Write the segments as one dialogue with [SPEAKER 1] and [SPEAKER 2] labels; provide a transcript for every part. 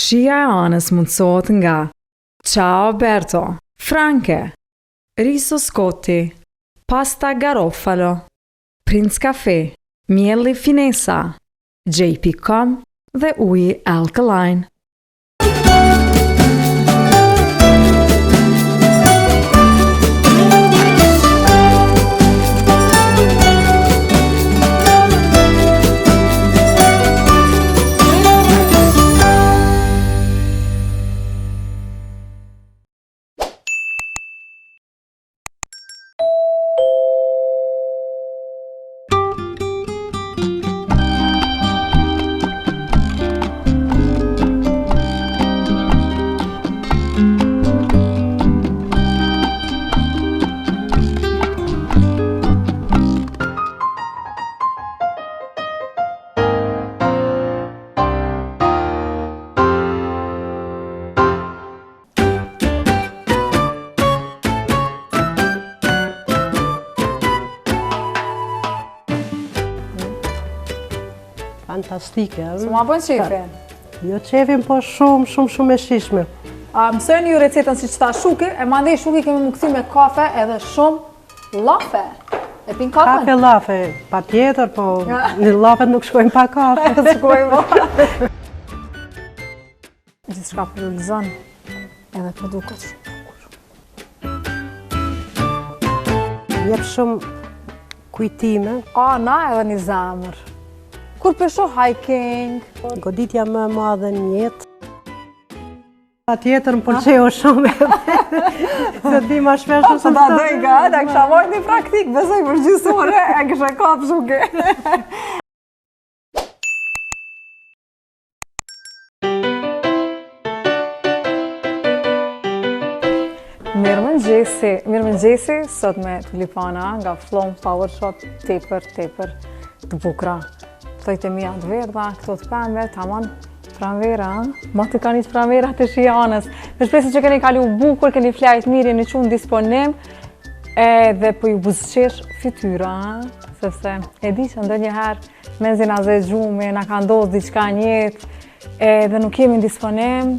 [SPEAKER 1] Këshia e anës mundësohet nga Ciao Berto, Franke, Riso Scotti, Pasta Garofalo, Prince Cafe, Mielli Finesa, JP.com dhe uji Alkaline.
[SPEAKER 2] Fantastike.
[SPEAKER 3] Së ma bën qefin?
[SPEAKER 2] Jo qefin, po shumë e shishme.
[SPEAKER 3] Mësojnë ju recetën si që ta Shuki, e mandej Shuki kemi më kësi me kafe edhe shumë lafe. E pin kafe?
[SPEAKER 2] Kafe lafe, pa tjetër, po në lafet nuk shkojnë pa kafe.
[SPEAKER 3] Shkojnë po. Gjithë shka përullizon edhe për duket shumë.
[SPEAKER 2] Jep shumë kujtime.
[SPEAKER 3] Na edhe një zamër. Kur pesho hiking?
[SPEAKER 2] Goditja më madhe në jetë. Pa tjetër më pëlqeo shumë se di ma shpesh
[SPEAKER 3] ose ta dojka, da kësha vojt një praktik, besoj për gjysore, e kësha kap Shuki. Mirëmëngjesi, sot me tulipana nga Flom Power Shop, tepër të bukra. Thojtë mija të verdha, këto të pembe, tamon pranvera, ma të ka njës pranvera të shianës. Me shpresë që keni kalu bukur, keni flajt mirë, një qunë disponim, edhe po ju buzëqesh fytyra, sepse e di që ndër njëherë menzin a zë gjume, na ka ndodhë diqka njetë, edhe nuk kemi në disponim.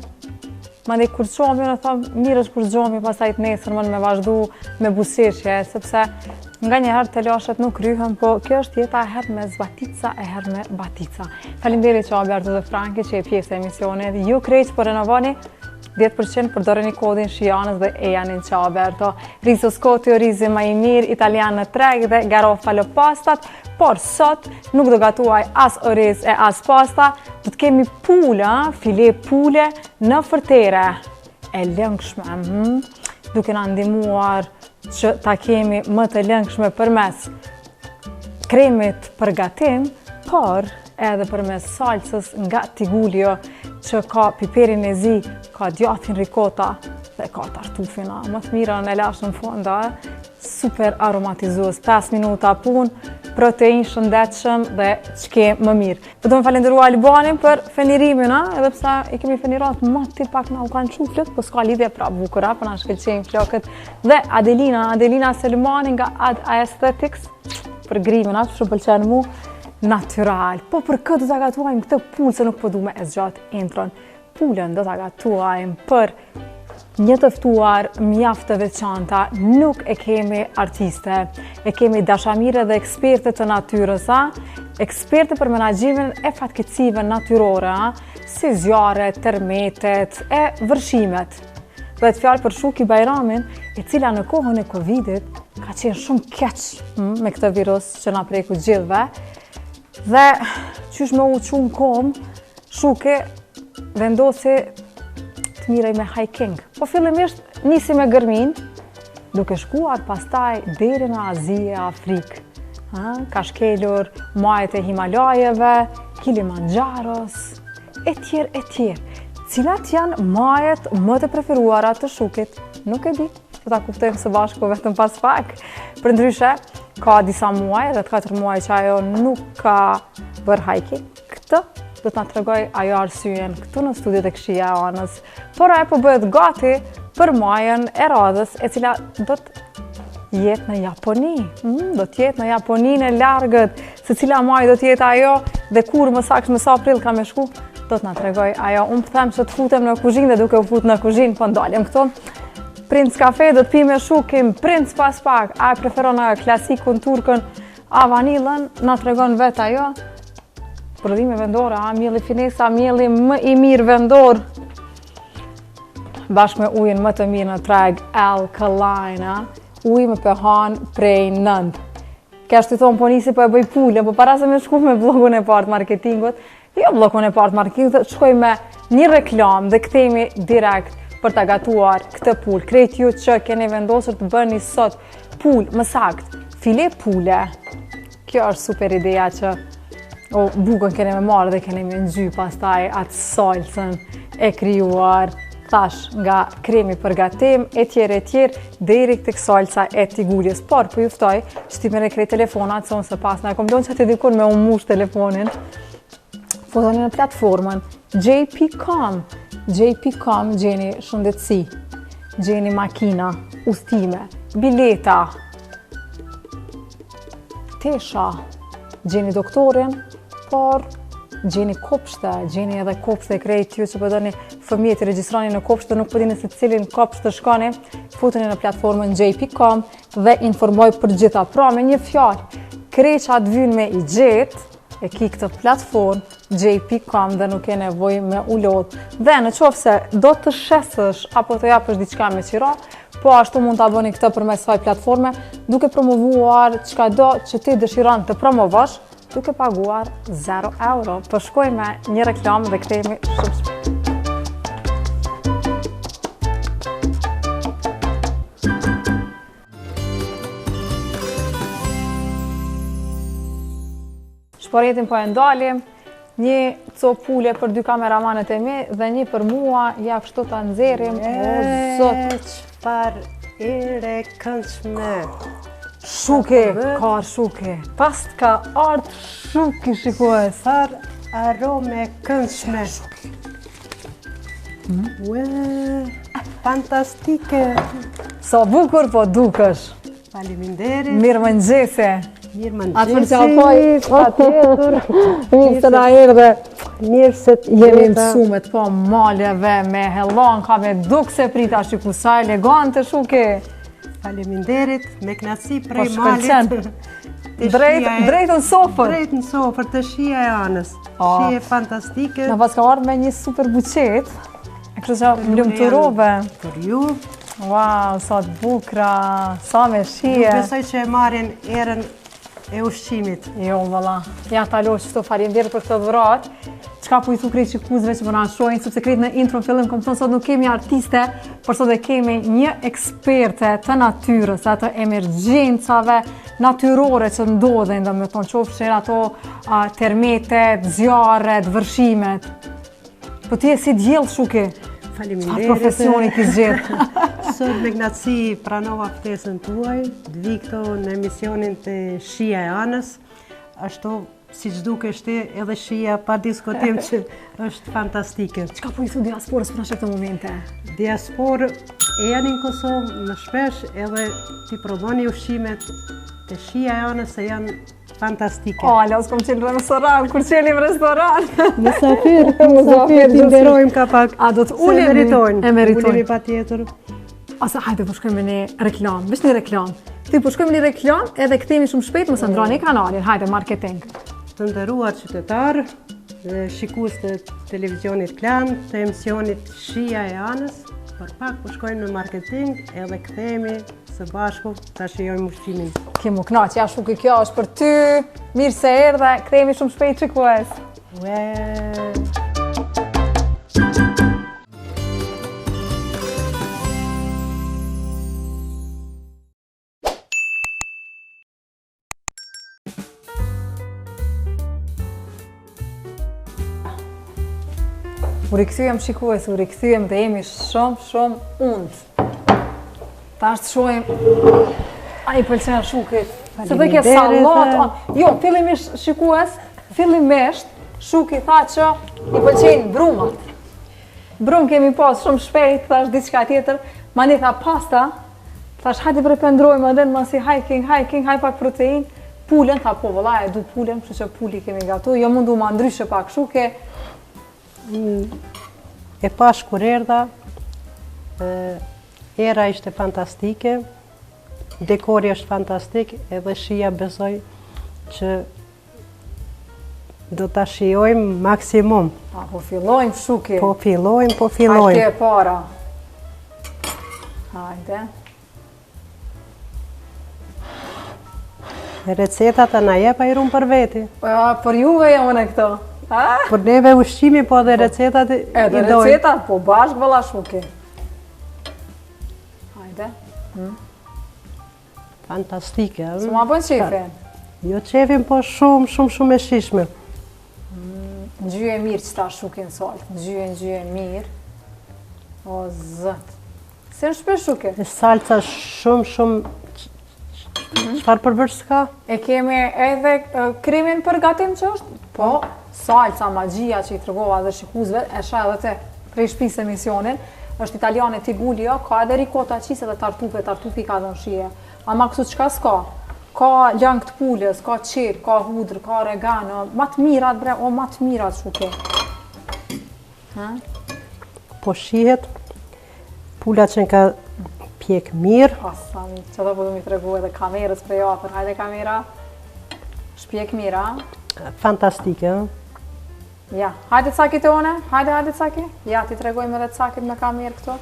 [SPEAKER 3] Ma ndej kur qomi, në thamë, mirë është kur gjomi, pasajt nesër më me vazhdu me buzëqeshje, sepse nga njëherë të lashet nuk ryhen, po kjo është jeta e herë me zbatica, e herë me batica. Faleminderit Ciao Berto dhe Franke që e pjesë e emisionit. Ju krejtë për renovani, 10% përdoreni kodin shianës dhe e janin Ciao Berto. Riso Scotti, orizi ma i mirë, italian në treg dhe garofalo pastat, por sot nuk do gatuaj as oriz e as pasta, do të kemi pula, file pule në fërtere. E lëngshme, duke na ndihmuar që ta kemi më të lëngshme përmes kremit për gatim, por edhe përmes salsës nga Tigulio që ka piperin e zi, ka djatin ricota dhe ka tartufina. Më të mira në lashë në fonda, super aromatizues, 5 minuta pun, protein shëndetshëm dhe ç'ke më mirë. Do të më falenderoj Albanin për fenirimin, edhe pse i kemi fenirat më ti pak na u kanë çuflet, po s'ka lidhje pra bukura, po na shkëlqejnë flokët. Dhe Adelina Selmani nga Ad Aesthetics për grimin, që pëlqen mu natyral. Po për këtë do ta gatuajmë këtë pulë se nuk po du me e zgjat intron. Pulën do ta gatuajmë për një të ftuar mjaft të veçanta, nuk e kemi artiste, e kemi dashamire dhe eksperte të natyrës, eksperte për menaxhimin e fatkeqësive natyrore, si zjarret, termetet e vërshimet. Bëhet fjalë për Shuki Bajramin, e cila në kohën e Covidit ka qenë shumë keq me këtë virus që na preku gjithëve. Dhe qysh me u qumë kom, Shuki vendosi të mirej me hiking. Po fillimisht nisi me gërmin, duke shkuar pastaj deri në Azi e Afrikë. Ka shkelur majët e Himalajeve, Kilimanjaros, e tjerë. Cilat janë majët më të preferuara të Shukit? Nuk e di, do ta kuptojmë së bashku vetëm pas pak. Përndryshe, ka disa muaj, rreth 4 muaj që ajo nuk ka bërë hiking. Këtë do të na tregoj ajo arsyen këtu në studiot e Këshia e Anës. Por ajo po bëhet gati për majën e radhës, e cila do të jetë në Japoni. Do të jetë në Japoninë e largët, se cila majë do të jetë ajo dhe kur më saktë më sa prill ka me shku. do të na tregoj ajo. Unë them që të futem në kuzhinë dhe duke u fut në kuzhinë, po ndalim këto. Princ kafe do të pi me shukim, princ pas pak, a preferon klasikun, turkën, a vanilën, na tregon vetë ajo. Prodhime vendore, a mielli finesa, mielli më i mirë vendor. Bashkë me ujin më të mirë në treg alkaline, ujë me pH prej 9. Kështu thonë po nisi po e bëj pulën, po para se me shku me blogun e partë marketingut, jo blogun e partë marketingut, shkoj me një reklam dhe kthehemi direkt për ta gatuar këtë pulë. Krejt ju që keni vendosur të bëni sot pulë, më saktë, file pule. Kjo është super ideja që bukën keni me marrë dhe keni me nxy pastaj atë salcën e krijuar, thash nga kremi për gatim, etj, deri tek salca e tiguljes. Por po ju ftoj që ti merrni krejt telefonat, se unë së pas na komplon që ti dikun me mush telefonin. Fotoni në platformën JP.com. JP.com gjeni shëndetësi, gjeni makina, udhëtime, bileta, tesha, gjeni doktorin, por gjeni kopshte, gjeni edhe kopshte krejt ju që përdoni fëmijët i regjistroni në kopshte, nuk përdini se cilin kopshte të shkoni, futeni në platformën JP.com dhe informoj për gjitha. Pra me një fjalë, kreqat vyn me i gjetë, e ki këtë platform JP.com dhe nuk e nevoj me ulot. Dhe në qoftë se do të shesësh apo të japësh diçka me qira, po ashtu mund të aboni këtë përmes kësaj platforme, duke promovuar çka do që ti dëshiron të promovosh, duke paguar 0 euro. Po shkoj me një reklam dhe kthehemi shumë shpejt. Shporetin po e ndalim, një copë pule për 2 kameramanët e mi dhe një për mua, ja kështu ta nxjerrim. O zot,
[SPEAKER 2] çfarë ere këndshme.
[SPEAKER 3] Shuke, ka shuke. Pas ka ardhur shuke, shikues.
[SPEAKER 2] Çfarë arome këndshme. Ue, fantastike.
[SPEAKER 3] Sa bukur po dukesh.
[SPEAKER 2] Faleminderit.
[SPEAKER 3] Mirëmëngjese.
[SPEAKER 2] Mirëmëngjesi.
[SPEAKER 3] Patjetër. Mirë se na erdhe.
[SPEAKER 2] Mirë se
[SPEAKER 3] jemi mësume të po maleve me hellon, ka me duk se prita shiku sa elegante shuke.
[SPEAKER 2] Faleminderit, me knasi
[SPEAKER 3] Po
[SPEAKER 2] prej
[SPEAKER 3] shkëlqen.
[SPEAKER 2] malit.
[SPEAKER 3] Drejt në sofër.
[SPEAKER 2] Drejt në sofër, të shija e anës. Shije fantastike.
[SPEAKER 3] Në pas ka ardhur me një super buqet. E kështu që më lumturove.
[SPEAKER 2] Për ju.
[SPEAKER 3] Wow, sa të bukra, sa me shije.
[SPEAKER 2] Nuk besoj që e marrin erën e ushqimit.
[SPEAKER 3] Jo, valla. Ja talo që të faleminderit për këtë dhuratë. Çka po i thu krejt shikuesve që po na shohin, sepse krejt në intro fillim kom thënë sot nuk kemi artiste, por sot e kemi një eksperte të natyrës, ato emergjencave natyrore që ndodhen, domethënë qofshin ato termetet, zjarret, vërshimet. Po ti je si diell shuke.
[SPEAKER 2] Faleminderit.
[SPEAKER 3] Çfarë profesioni ke zgjedhur?
[SPEAKER 2] Sot me knatësi pranova ftesën tuaj, të vi këto në emisionin të Shija e Anës. Ashtu siç dukesh ti, edhe shija pa diskutim që është fantastike.
[SPEAKER 3] Çka po i thu diasporës për në këtë momente?
[SPEAKER 2] Diasporë e janë në Kosovë më shpesh edhe ti provoni ushqimet të Shija e Anës se janë fantastike.
[SPEAKER 3] Ala, s'kom qenë në restoran, kur qenim në restoran.
[SPEAKER 2] Musafir, ti nderojmë ka pak.
[SPEAKER 3] A do të ulemi?
[SPEAKER 2] E meritojnë. Ulemi patjetër.
[SPEAKER 3] Asa hajde po shkojmë në reklam, veç një reklam. Ti po shkojmë në reklam edhe kthehemi shumë shpejt, mos ndroni kanalin. Hajde marketing.
[SPEAKER 2] Të nderuar qytetarë, shikues të televizionit Klan, të emisionit Shija e Anës, për pak po shkojmë në marketing edhe kthehemi së bashku ta shijojmë ushqimin.
[SPEAKER 3] Kemu knaq, ja shuki kjo është për ty. Mirë se erdhe, kthehemi shumë shpejt shikues. U rikthyem shikues, u rikthyem dhe jemi shumë undë. Ta është shohim, a i pëlqen shukit, se dhe ke salat, jo, fillimisht shikues, fillimisht shuki tha që i pëlqen brumat. Brum kemi pas shumë shpejt, thash diçka tjetër, mani tha pasta, thash hajde përpendrojmë edhe në masi hiking, haj pak protein, pulen, tha po vëlla e du pulen, kështu që puli kemi gatu, jo mundu ma ndryshe pak shuke.
[SPEAKER 2] E pash kur erdha, era ishte fantastike, dekori është fantastik, edhe shija besoj që do ta shijojmë maksimum.
[SPEAKER 3] Po fillojmë Shuki.
[SPEAKER 2] Po fillojmë.
[SPEAKER 3] Hajde e para. Hajde.
[SPEAKER 2] Recetat na jep ai rum për veti.
[SPEAKER 3] Për juve jam unë këto.
[SPEAKER 2] Për neve ushqimi, po dhe recetat i dojnë.
[SPEAKER 3] Edhe recetat, po bashkë valla Shuki. Hajde.
[SPEAKER 2] Fantastike.
[SPEAKER 3] Së ma bën qefin?
[SPEAKER 2] Jo qefin, po shumë e shishme.
[SPEAKER 3] Ngjyë e mirë që ta Shukin salt. Ngjyë mirë. O zët. Se në shpesh Shuki?
[SPEAKER 2] Salca shumë. Çfarë përbërës ka?
[SPEAKER 3] E kemi edhe krimin për gatim që është? Po, salca, magjia që i tregova dhe shikuzve, e shah edhe te prej shtëpisë emisionin, është italiane Tigulio, ka edhe ricota qise dhe tartufi ka dhe në shije. Ama këtu çka s'ka? Ka lang të pulës, ka qep, ka hudrë, ka oregano, ma të mirat bre, o ma të mirat Shuki.
[SPEAKER 2] Po shihet, pula që ka pjek mirë.
[SPEAKER 3] Pasami, që do po du mi tregu edhe kamerës për jafër, hajde kamera. Shpjek mirë, a?
[SPEAKER 2] Fantastike,
[SPEAKER 3] Ja, hajde cakit e one, hajde caki. Ja, ti tregojmë edhe cakit me kamerë këto.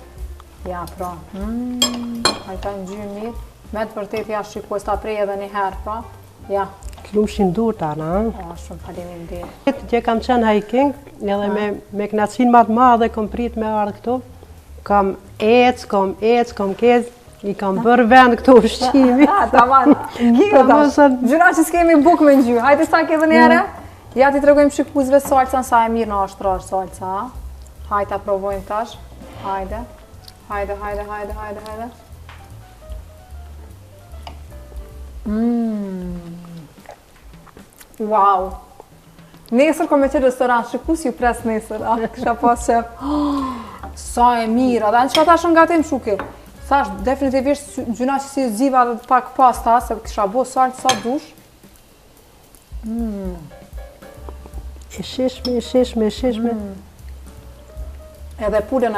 [SPEAKER 3] Ja, pra. Hajta në gjyë mirë. Me të vërtet ja shikues ta prej edhe një herë, pra. Ja.
[SPEAKER 2] Lumshin dur ta, na?
[SPEAKER 3] Shumë faleminderit.
[SPEAKER 2] Që kam qenë hiking, edhe me knacin ma të madhe, kom prit me ardhë këtu. Kam kec, i kam bërë vend këtu ushqimi.
[SPEAKER 3] Taman, gjirë tash. Gjyra që s'kemi buk me në gjyë. Hajde cakit edhe një herë. Ja, ti tregojmë shikuzve salca, sa e mirë në ashtrash salca. Hajde ta provojmë tash. Hajde. Wow! Nesër kom me që restoran, shikus ju pres nesër, kësha pas qef. Sa e mirë, edhe në që ta shën gatim Shuki. Thash, definitivisht gjyna që si ziva dhe pak pasta, se kësha bo saltë sa dush.
[SPEAKER 2] E sheshme.
[SPEAKER 3] Edhe pulën, a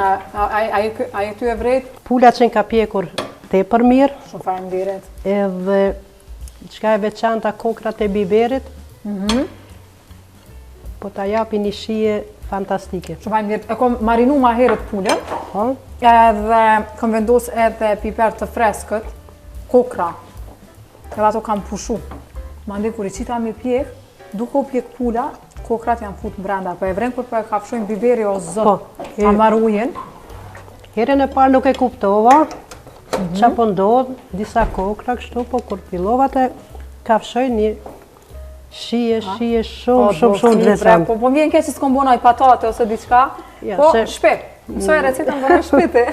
[SPEAKER 3] ty e vrejt?
[SPEAKER 2] Pula që ka pjekur tepër mirë.
[SPEAKER 3] Shumë faleminderit.
[SPEAKER 2] Edhe çka e veçanta kokrat e biberit. Po ta japi një shije fantastike.
[SPEAKER 3] Shumë faleminderit. E kom marinu ma herët pulën.
[SPEAKER 2] Po?
[SPEAKER 3] Edhe kom vendos edhe piper të freskët, kokra. Edhe ato kam pushu. Mande kur i qita me pjek, duke u pjek pula, kokrat janë fut brenda, po e vren kur po e kafshojnë biberi o zot, ta marujin.
[SPEAKER 2] Herën e parë nuk e kuptova, qa po ndodh, disa kokra kështu, po kur fillova të kafshoj një shije shumë dresant.
[SPEAKER 3] Po vjen keq që s'kom bona i patate ose diçka, po shpet, mësoj recetën bëna shpete.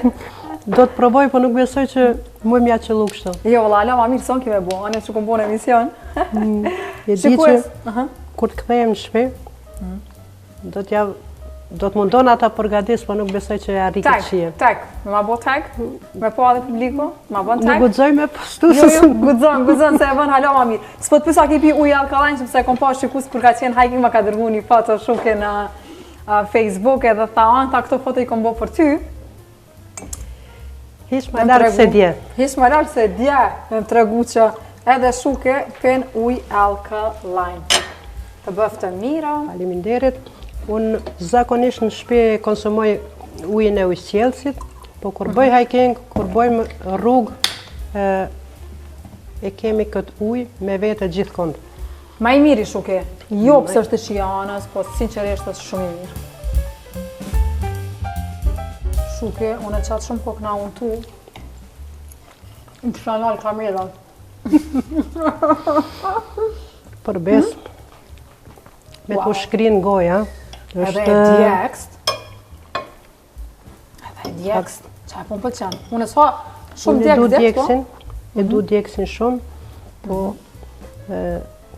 [SPEAKER 2] Do të provoj, po nuk besoj që mu m'ja qëllu kështu.
[SPEAKER 3] Jo, valla, ala ma mirë son kime bo, anë që kom bona emision.
[SPEAKER 2] E di që kur të kthejem në shtëpi, do të mundon ata përgatis, po nuk besoj që ja rikët shije.
[SPEAKER 3] Tek, me ma bo tek, me po adhe publiku, ma bon tek.
[SPEAKER 2] Nuk gudzoj me postu.
[SPEAKER 3] Jo, gudzon se e bën hala ma mirë. S'po të pysa ki pi ujë alkaline, që pëse kom pa shikus kur ka qenë hiking, ma ka dërgu një foto Shuki në Facebook edhe tha, ta këto foto i kom bo për ty.
[SPEAKER 2] Hish më larkë se dje.
[SPEAKER 3] Hish më larkë se dje, me më tregu që edhe Shuki pen ujë alkaline. Të bëftë mira.
[SPEAKER 2] Faleminderit. Unë zakonisht në shtëpi konsumoj ujin e ujësqellësit, po kur bëj hiking, kur bëjmë rrugë, e kemi këtë ujë me vete gjithkund.
[SPEAKER 3] Ma i miri Shuki, jo pësë është të shianës, po sinqerisht është shumë i mirë. Shuki, unë e qatë shumë kokë na unë tu, më kësha nalë kamerat.
[SPEAKER 2] Për besë, me të shkrinë goja.
[SPEAKER 3] Edhe e djekst. Qa e po më pëlqen. Unë e sa shumë djekst, po?
[SPEAKER 2] E du djeksin shumë, po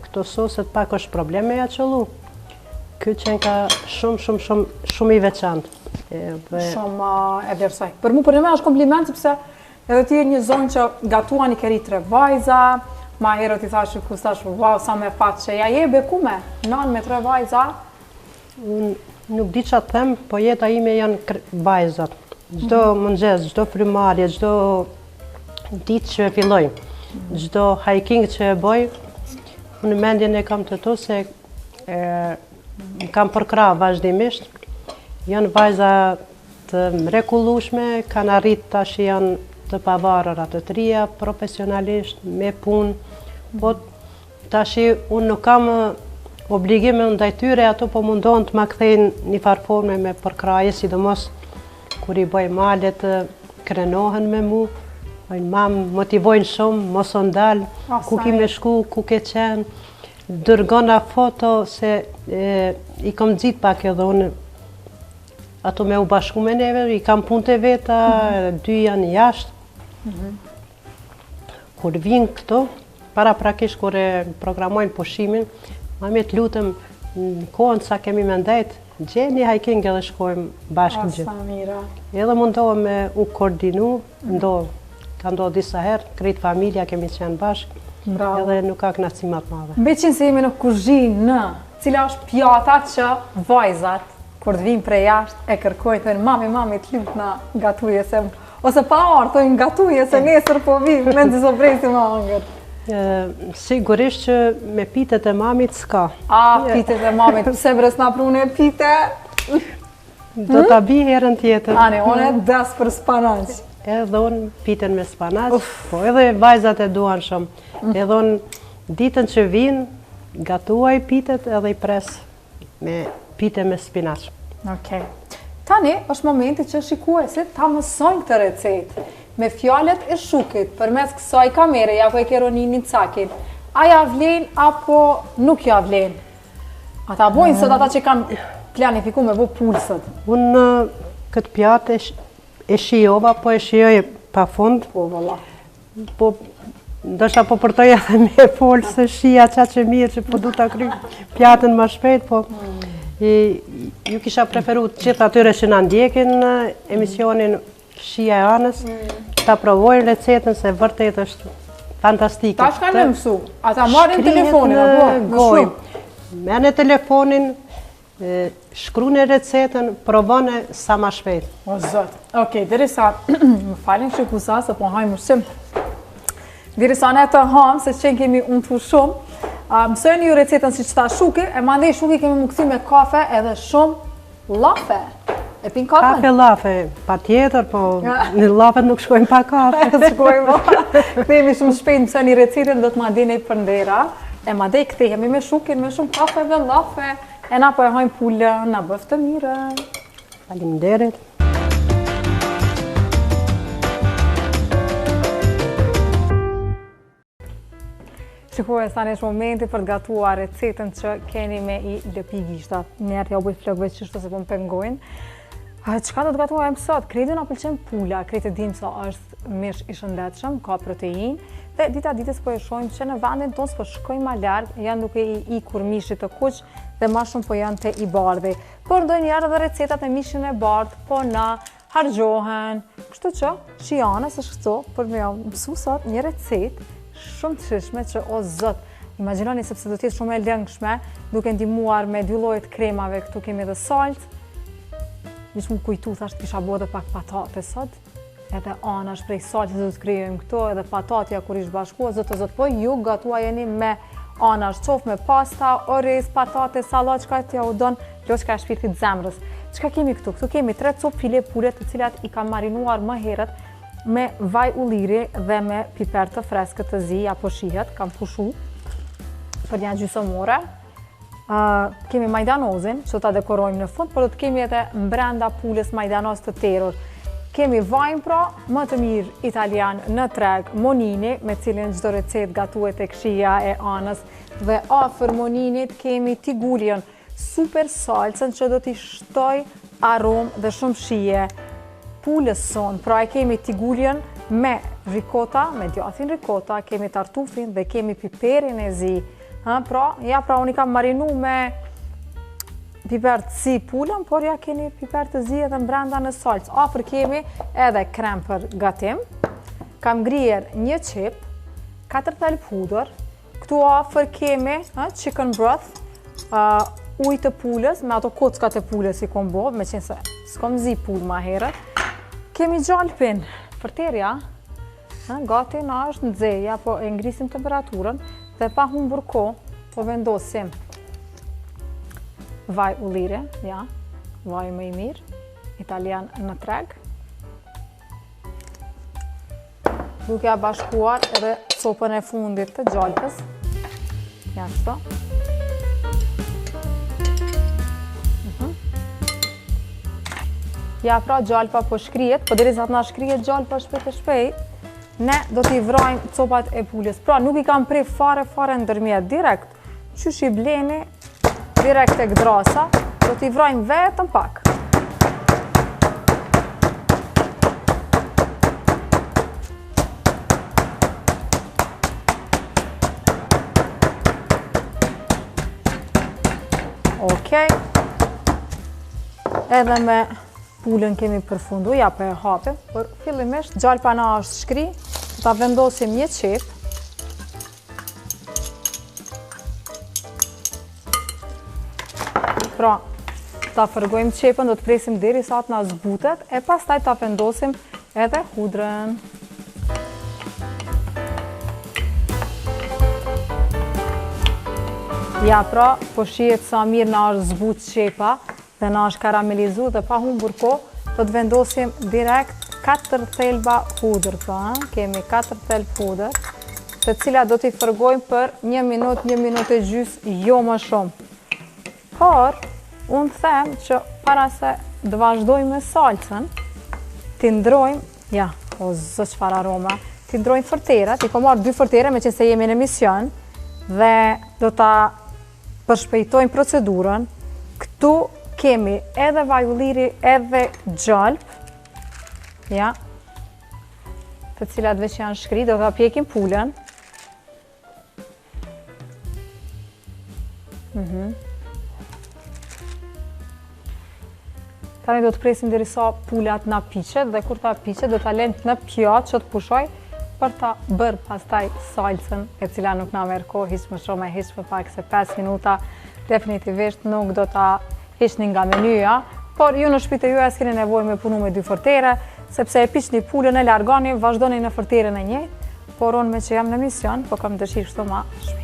[SPEAKER 2] këto soset pak është problem me ja qëllu. Këtë qenë ka shumë i veçantë.
[SPEAKER 3] Shumë e vlerësoj. Për mu për një me është kompliment, sepse edhe ti e një zonë që gatuan i keri 3 vajza, ma herët i thashë kus tash, wow, sa me fatë që ja je bekume, nan me 3 vajza.
[SPEAKER 2] Unë Nuk di çfarë them, po jeta ime janë vajzat. Çdo mëngjes, çdo frymarrje, çdo ditë që e filloj, çdo hiking që e bëj, unë mendjen e kam të tu se më kam përkrah vazhdimisht. Janë vajza të mrekullueshme, kanë arrit tash janë të pavarura të trija profesionalisht me punë, po tash unë nuk kam obligime ndaj tyre, ato po mundohen të ma kthejnë një farë forme me përkraje, sidomos kur i bëj malet, krenohen me mu, mamë motivojnë shumë, mos o ndalë, ku ki me shku, ku ke qenë, dërgona foto, se i kom gjit pak edhe unë, ato me u bashku me neve, i kam punë të veta, 2 janë jashtë. Kur vinë këto, para prakisht kur e programojnë pushimin, mami të lutëm në kohën sa kemi me ndajt, gjeni hiking edhe shkojmë bashkë gjithë. Edhe mundohem me u koordinu, ka ndohë disa herë, krejt familja kemi qenë bashkë, edhe nuk ka knacësimat madhe.
[SPEAKER 3] Mbi që jemi në kuzhinë, cila është pjata që vajzat, kur të vinë prej jashtë, e kërkojnë, thënë, mami, të lutë na gatuje se, ose pa arë, thënë gatuje se nesër po vinë, me në të sobresi më angër.
[SPEAKER 2] Sigurisht që me pitet e mamit s'ka.
[SPEAKER 3] Pitet e mamit, pse bres na prune pite?
[SPEAKER 2] Do t'a bi herën tjetër.
[SPEAKER 3] Ani, unë e des për spanaq.
[SPEAKER 2] Edhe unë piten me spanaq, po edhe vajzat e duan shumë. Edhe unë ditën që vinë, gatuaj pitet edhe i pres me pite me spinaq.
[SPEAKER 3] Okej. Tani është momenti që shikuesit ta mësojnë këtë recetë. Me fjallet e shukit, përmes kësaj kamere, apo e keroninin cakin, a ja vlen apo nuk ja vlen? Ata bojnë sot ata që kanë planifiku me bu pulsët.
[SPEAKER 2] Unë këtë pjatë e shijova, po e shijoj pa fund.
[SPEAKER 3] Po, valla.
[SPEAKER 2] Po, ndosha po përtoj edhe me folë se shija qa që mirë që po du t'a kry pjatën më shpejt, po ju kisha preferu gjithë atyre që na ndjekin emisionin Shija e Anës, ta provojnë recetën se vërtet është fantastike.
[SPEAKER 3] Ta shka në mësu? Ata marrin telefonin, apo?
[SPEAKER 2] Mene telefonin, shkrune recetën, provone sa ma shpejt.
[SPEAKER 3] O zot. Okej, derisa, më falin shikusa, se po hajmë mësim. Derisa ne të hamë, se qenë kemi untu shumë, mësojnë ju recetën si që ta Shuki, e mandej Shuki kemi më këthy me kafe edhe shumë lafe. E pin kafe?
[SPEAKER 2] Kafe, lafe, pa tjetër, po në lafet nuk shkojnë pa kafe.
[SPEAKER 3] Shkojnë, këthejemi shumë shpejt mësojnë i recetën, do të ma dine i përndera, e mandej këthejemi me Shukin, me shumë kafe dhe lafe, e na po e hajmë pullën, na bëf të mire.
[SPEAKER 2] Faleminderit.
[SPEAKER 3] Shikoj, sa në është momenti për të gatuar recetën që keni me i lëpi gishtat. Njerë t'ja u bëjt flëgve qështu se po më pengojnë. Qëka do të gatuajmë sot? Krejtë na pëlqen pula, krejtë dim sa është mish i shëndetshëm, ka protein, dhe dita ditës po e shohim që në vendin tonë s'po shkojnë ma largë, janë duke i ikur mishit të kuq dhe ma shumë po janë të i bardhi. Por ndonjëherë edhe recetat e mishin e bardh, po na hargjohen. Kështu që, Shianës është këto, për me mësu sot një recetë shumë të shishme që o zot, imagjinoni sepse do t'jetë shumë e lëngshme, duke ndihmuar me 2 llojet kremave, këtu kemi edhe salt. Mish më kujtu, thashtë kisha bo dhe pak patate sot, edhe anash prej saltit do të krijojmë këto, edhe patatja kur ish bashkua, zot, po ju gatuajeni me anash, qof me pasta, oriz, patate, salat, qka t'ja u don, jo qka e shpirtit zemrës. Qka kemi këtu? Këtu kemi 3 copë file pule të cilat i kam marinuar më herët me vaj ulliri dhe me piper të freskët të zi apo shihet, kam pushu për një gjysmore. Kemi majdanozin, që ta dekorojmë në fund, por do të kemi edhe mbrenda pulës majdanoz të terur. Kemi vajnë pra, më të mirë italian në treg, Monini, me cilin çdo recet gatuhet tek Shija e Anës, dhe afër Moninit kemi tigullin, super salcën që do t'i shtoj aromë dhe shumë shije. Pulës son, pra e kemi tigullin me rikota, me djatin rikota, kemi tartufin dhe kemi piperin e zi. Pra unë i kam marinu me piper të zi pulën, por ja keni piper të zi edhe mbrenda në salcë. Afër kemi edhe krem për gatim, kam grijer një qip, 4 thel pudër, këtu afër kemi chicken broth, ujë të pulës, me ato kockat e pulës i kom bo, me qenë se s'kom zi pulë ma herët. Kemi gjalpin, fërterja, gati na është në dzeja, po e ngrisim temperaturën dhe pa humbur kohë, po vendosim vaj ullire, ja, vaj më i mirë, italian në treg. Duke a bashkuar edhe sopën e fundit të gjalpës. Ja, kështu. Ja, pra gjalpa po shkrijet, po derisa të na shkrijet gjalpa shpejt e shpejt, ne do t'i vrojmë copat e pulës. Pra nuk i kam prej fare ndërmjet, direkt, qysh i bleni, direkt e gdrasa, do t'i vrojmë vetëm pak. Okej. Edhe me pulën kemi përfundu, ja për e hapim, por fillimisht gjalpa na është shkri, ta vendosim një qep. Pra, ta fërgojmë qepën, do të presim deri sa të na zbutet, e pastaj ta vendosim edhe hudrën. Ja, pra, po shihet sa mirë na është zbut qepa dhe na është karamelizu dhe pa humbur kohë, do të vendosim direkt 4 thelba hudër, pra, kemi 4 thelb hudër, të cilat do t'i fërgojmë për 1 minutë e gjys, jo më shumë. Por, unë them që para se të vazhdojmë me salcën, t'i ndrojmë, ja, o zë çfarë aroma, t'i ndrojmë fërtera, t'i kom marrë 2 fërtere me që se jemi në mision, dhe do t'a përshpejtojmë procedurën. Këtu kemi edhe vaj ulliri edhe gjalp, ja, të cilat veç janë shkri, do t'a pjekim pulën. Tani do të presim derisa pulat na piqet dhe kur ta piqet do t'a lënë në pjatë që të pushoj për ta bërë pastaj salcën, e cila nuk na merr kohë, hiç më shumë, hiç më pak se 5 minuta, definitivisht nuk do ta hiqni nga menyja, por ju në shtëpitë juaja s'keni nevojë me punu me 2 fërtere, sepse e piqni pulën e largoni, vazhdoni në fërterën e njëjtë, por unë me që jam në mision, po kam dëshirë kështu ma shpejt.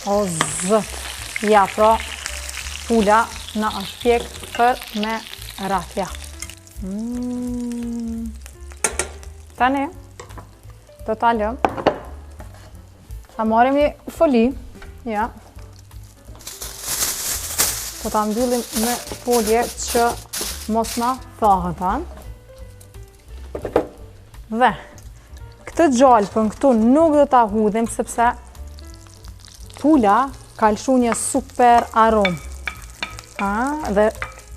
[SPEAKER 3] O zët, ja pra, pula na është pjek për me ratja. Tani, do ta lëm, ta marim një foli, ja. Do ta mbyllim me folje që mos na thahëtan. Dhe, këtë gjalpën këtu nuk do ta hudhim sepse pula ka lëshu një super aromë, dhe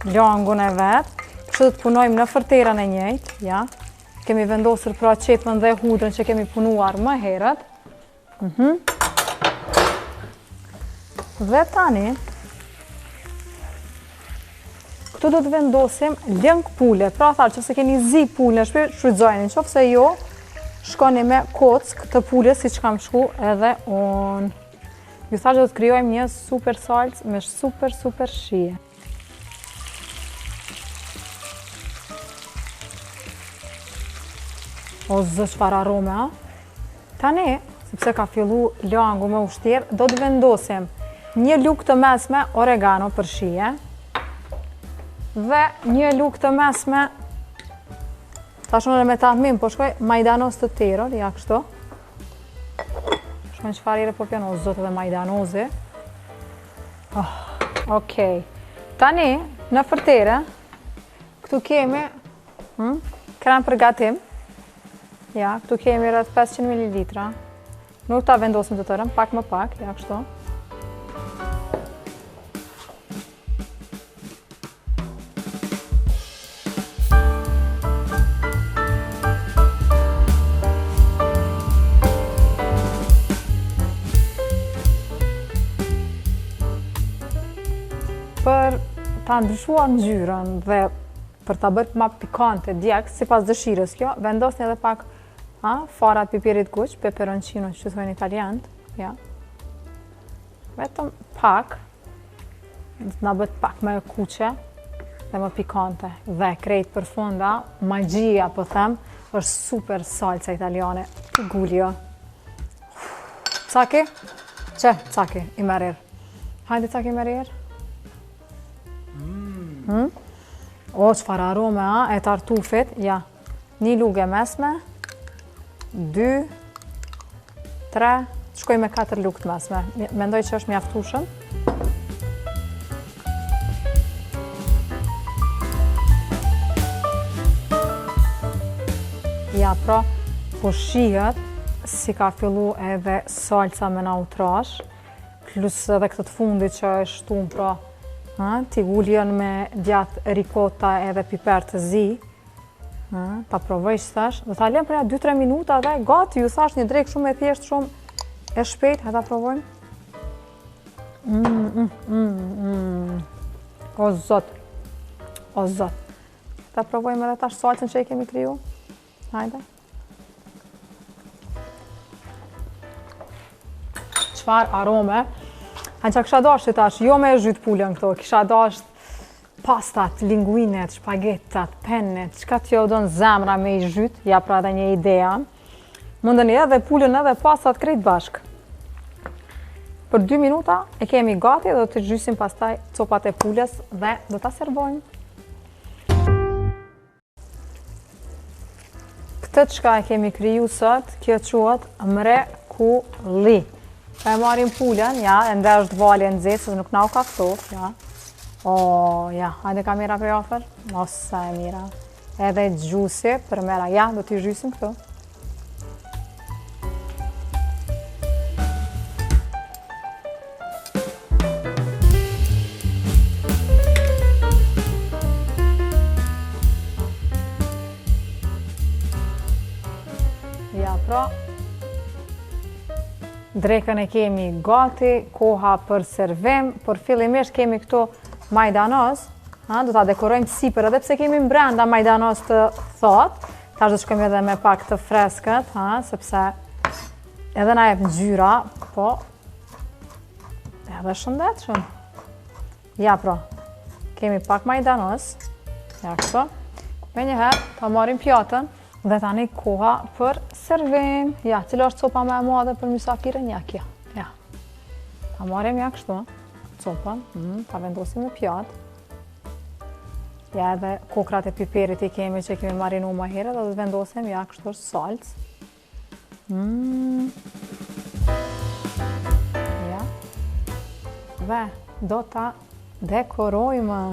[SPEAKER 3] langun e vetë, kështu të punojmë në fërterën e njëjtë, ja. Kemi vendosur pra qepën dhe hudrën që kemi punuar më herët. Dhe tani, këtu do të vendosim lëng pule, pra tharë që se keni zi pule, shfrytëzojni, qoftë se jo, shkoni me kock të pulës si që kam shku edhe unë. Ju thash do të krijojmë një super salcë me super shije. O zë çfarë arome, a? Tani, sepse ka fillu langu me ushtirë, do të vendosim një lugë të mesme oregano për shije dhe një lugë të mesme, tashun me tahmin, po shkoj majdanos të teror, ja kështu. Shkojnë qëfarire po pjanë, o zotë dhe majdanozi. Okej. Tani, në fërtere, këtu kemi krem për gatim. Ja, këtu kemi rreth 500 ml. Nuk ta vendosim të tërën, pak më pak, ja kështu. Për ta ndryshuar ngjyrën dhe për ta bërë më pikante djegë, sipas dëshirës kjo, vendosni edhe pak fara të piperit kuq, peperoncino që thonë italianët, ja. Vetëm pak, na bëhet pak më kuqe dhe më pikante. Dhe krejt për funda, magjia po them, është super salsa italiane. Gulio. Caki? Që? Caki, i merir. Hajde caki i merir. O, çfarë arome, e tartufit, ja. Një lugë mesme, 2, 3, shkoj me 4 lugë të mesme. Mendoj që është mjaftueshëm. Ja, pra, po shihet si ka fillu edhe salca me nautrash, plus edhe këtë të fundit që është shtum, pra, tigulion me djatë ricota edhe piper të zi. Ta provoj që thash. Do ta lëm për 2-3 minuta dhe gati, ju thash një drekë shumë e thjeshtë, shumë e shpejt. Ha ta provojmë. O zot. O zot. Ta provojmë edhe tash salcën që i kemi kriju. Hajde. Çfarë arome. Hanë që kisha dashtë tash, jo me zhyt pulën këto, kisha dashtë pastat, linguinet, shpagetat, pennet, qka t'jo donë zemra me i zhyt, ja pra dhe një idea. Mundën edhe pulën edhe pastat krejt bashk. Për 2 minuta e kemi gati dhe do të gjysim pastaj copat e pulës dhe do t'a servojmë. Këtë qka e kemi kriju sot, kjo quhet mrekulli. E marim pulën, ja, ende është valje në zetë, se nuk na u ka ftof, ja. O, ja, hajde kamera për afer. Nosa e mira. Edhe gjusi për mera, ja, do t'i gjysim këtu. Ja, pra, drekën e kemi gati, koha për servim, por fillimisht kemi këto majdanoz, do ta dekorojmë sipër, edhe pse kemi brenda majdanoz të thotë, tash do shkojmë edhe me pak të freskët, sepse edhe na jep ngjyra, po edhe shëndetshëm. Ja pra, kemi pak majdanoz, ja kështu. Me njëherë, ta marim pjatën. Dhe tani koha për servim. Ja, cila është copa më e madhe për mysafirin? Ja, kjo. Ja. Ta marrim ja kështu, copën, ta vendosim në pjatë. Ja, edhe kokrat e piperit i kemi që kemi marinu më herët, dhe të vendosim ja kështu është salcë. Ja. Dhe do ta dekorojmë.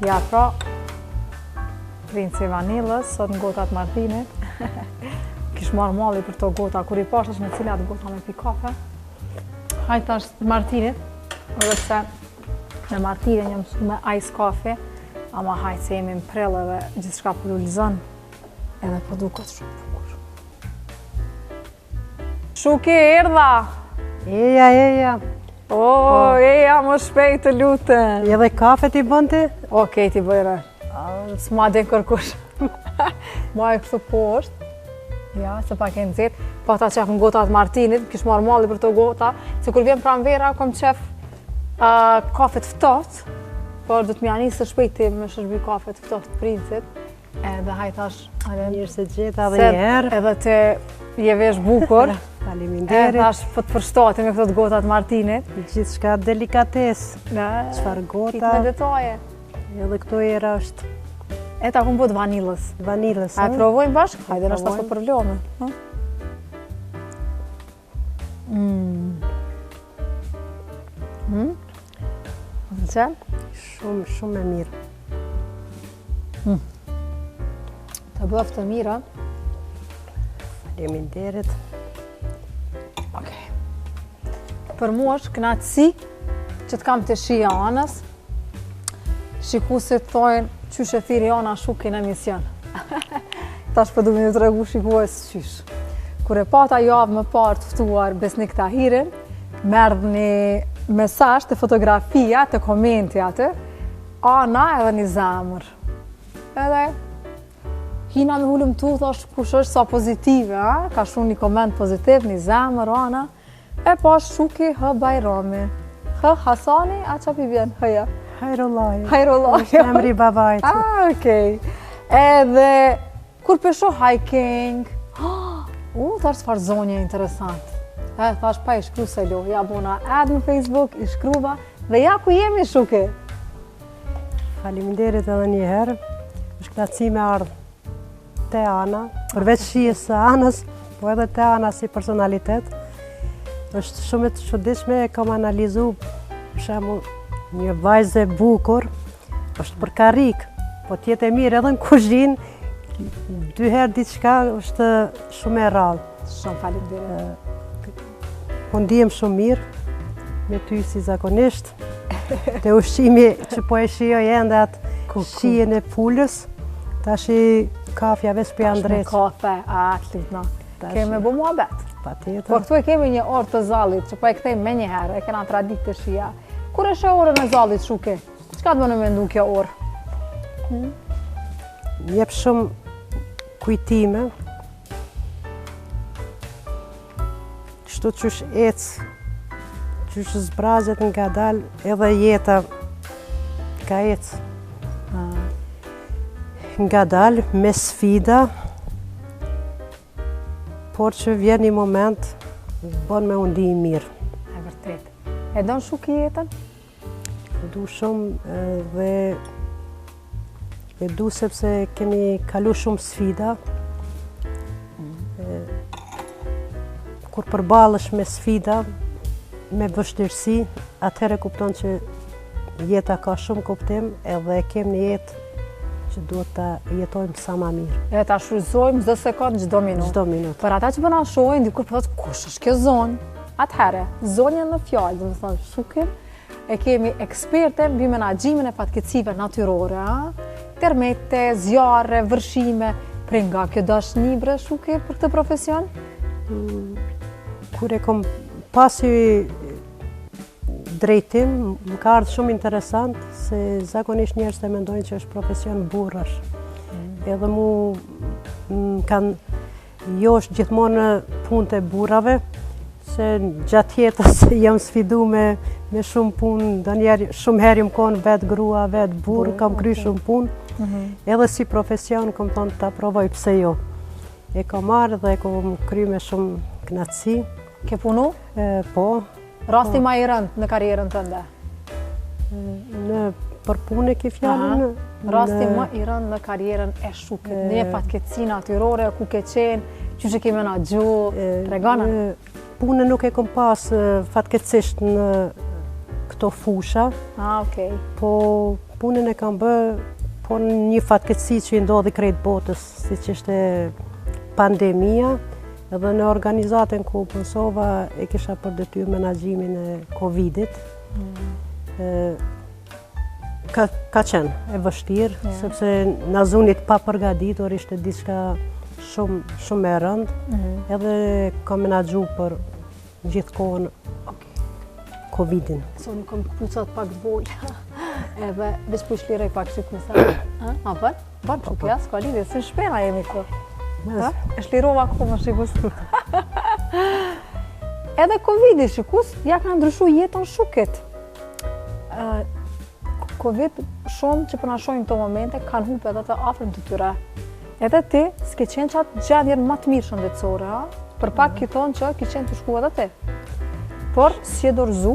[SPEAKER 3] Ja pra, princi vanilës, sot në gotat Martinit. Kish marrë malli për to gota, kur i pash është me cilat gota me pi kafe. Hajtë është Martinit, edhe pse me Martinit një mësu me ice kafe, ama hajtë se jemi në prellë dhe gjithë shka për lullizën, edhe për duket shumë bukur. Shuki, erdha!
[SPEAKER 2] Eja.
[SPEAKER 3] O, eja, më shpejt të lutën.
[SPEAKER 2] Edhe kafe t'i bënti?
[SPEAKER 3] Okej, t'i bëjre. S'ma din kërkush. Ma e kështu poshtë. Ja, se pak e nëzit. Pa ta qef në gotat Martinit, kish marrë malli për të gota. Se kur vjen pranvera, kom qef kafe të ftohtë. Por do t'mja njësë shpejti me shërbi kafe të ftohtë princit. Edhe hajtash,
[SPEAKER 2] Mirë se gjeta dhe një herë.
[SPEAKER 3] edhe të je vesh bukur.
[SPEAKER 2] Faleminderit.
[SPEAKER 3] Thash po të përshtatim me këto gotat Martinit.
[SPEAKER 2] Gjithçka delikatesë. Çfarë
[SPEAKER 3] Kitë
[SPEAKER 2] gota.
[SPEAKER 3] me detaje.
[SPEAKER 2] Edhe këto era është
[SPEAKER 3] E ta kumë bët vanilës.
[SPEAKER 2] vanilës.
[SPEAKER 3] A e provojmë bashkë? Hajde, nështë
[SPEAKER 2] Provojmë.
[SPEAKER 3] ashtë për vlome. Në qenë?
[SPEAKER 2] Shumë e mirë.
[SPEAKER 3] Të bëftë të mira.
[SPEAKER 2] Faleminderit.
[SPEAKER 3] Për mu është knatësi që të kam të shia anës. Shikusit thojnë qysh e thiri ana shukin e mision. Tash për du me ju të regu shikues qysh. Kur e pata javë më parë të ftuar Besnik Tahirin, merdh një mesazh të fotografia, të komenti atë, ana edhe një zemër. Edhe hina me hullum tu, thash kush është sa pozitive, a? Ka shumë një koment pozitiv, një zemër, ana. E pa shuki hë Bajrami. Hë Hasani, a qa pi vjen? Hëja.
[SPEAKER 2] Hajrollahi.
[SPEAKER 3] Hajrollahi.
[SPEAKER 2] Është emri babait.
[SPEAKER 3] Okej. Edhe kur pesho hiking, thash çfarë zonje interesant. Thash pa i shkru se lo, ja bona ad në Facebook, i shkruva dhe ja ku jemi shuki.
[SPEAKER 2] Faleminderit edhe një herë. Është knatësi me ardhë te Ana, përveç shijes së Anës, po edhe te Ana si personalitet. Është shumë e çuditshme, e kam analizu, për shembull, një vajzë e bukur, është për karrik, po tjetë e mirë edhe në kuzhinë, 2 herë diçka është shumë e rrallë.
[SPEAKER 3] Shumë faleminderit.
[SPEAKER 2] Po ndihem shumë mirë me ty si zakonisht. Te ushqimi që po e shijoj ende atë shijen e pulës, tash i kafja veç për Andres.
[SPEAKER 3] Kafe, lutna. Keme bu muhabet.
[SPEAKER 2] Patjetër.
[SPEAKER 3] Po këtu e kemi një orë të zallit që po e kthejmë me një herë, e kena tradit të shia. Kur e shë orën e zallit shuke? Çka të më në mendu kjo orë?
[SPEAKER 2] Jep shumë kujtime. Kështu qysh ecë, qysh zbrazet nga dal, edhe jeta ka ecë. Nga dal, me sfida, por që vjen një moment, bon me undi i mirë.
[SPEAKER 3] E vërtet. E don shuki jetën?
[SPEAKER 2] Du shumë dhe e du sepse kemi kalu shumë sfida. Kur përballesh me sfida, me vështirësi, atëherë kupton që jeta ka shumë kuptim edhe kem një jetë që duhet ta jetojmë sa ma mirë.
[SPEAKER 3] E ta shfrytëzojmë çdo sekond, çdo minutë.
[SPEAKER 2] Çdo minutë.
[SPEAKER 3] Për ata që bëna shohin, dikur po thotë kush është kjo zonë? Atëherë, zonja në fjalë, do të thonë shukin, e kemi eksperte mbi menaxhimin e fatkeqësive natyrore, termete, zjarre, vërshime, prej nga kjo dashni bre shuki për këtë profesion?
[SPEAKER 2] Kur e kom pasi drejtim, më ka ardhur shumë interesant, se zakonisht njerëzit e mendojnë që është profesion burrash. Edhe mu kanë josh gjithmonë në punët e burrave, se gjatë jetës jam sfidu me shumë punë, ndonjëherë shumë herë më konë vetë grua, vetë burr, kam kry shumë punë. Edhe si profesion, kam thonë ta provoj, pse jo. E kam marrë dhe e kam kry me shumë knatësi.
[SPEAKER 3] Ke punu?
[SPEAKER 2] Po.
[SPEAKER 3] Rasti ma i rënd në karierën tënde?
[SPEAKER 2] Për punë e ke fjallën?
[SPEAKER 3] Rasti ma i rënd në karierën e shukit, në një fatkeqësi natyrore, ku ke qenë, që që ke menaxhu, tregana?
[SPEAKER 2] Punë nuk e kom pas fatkeqësisht në këto fusha.
[SPEAKER 3] Okej.
[SPEAKER 2] Po punën e kam bë, po në një fatkeqësi që i ndodhi krejt botës, si që ishte pandemia, edhe në organizatën ku punësova e kisha për detyrë menaxhimin e Covidit. Ka qenë e vështirë, sepse na zunit pa përgatitur, ishte diçka shumë e rëndë, edhe kam menaxhu për gjithë kohën Covidin.
[SPEAKER 3] So nuk kam këpucat pak t'volla, edhe veç po shliroj pak shikusa. A bën? Bën çukja, s'ka lidhje, si shpena jemi këtu. E shlirova akoma shikus. Edhe Covidi shikus, ja ka ndryshu jetën shukit. Covid shumë që përna shojnë këto momente kanë humpë edhe të afërm të tyre. Edhe ti s'ke qenë qatë gjendjen më të mirë shëndetësore, ha? Për pak ki thonë që ki qenë të shku edhe ti. Por si e dorëzu,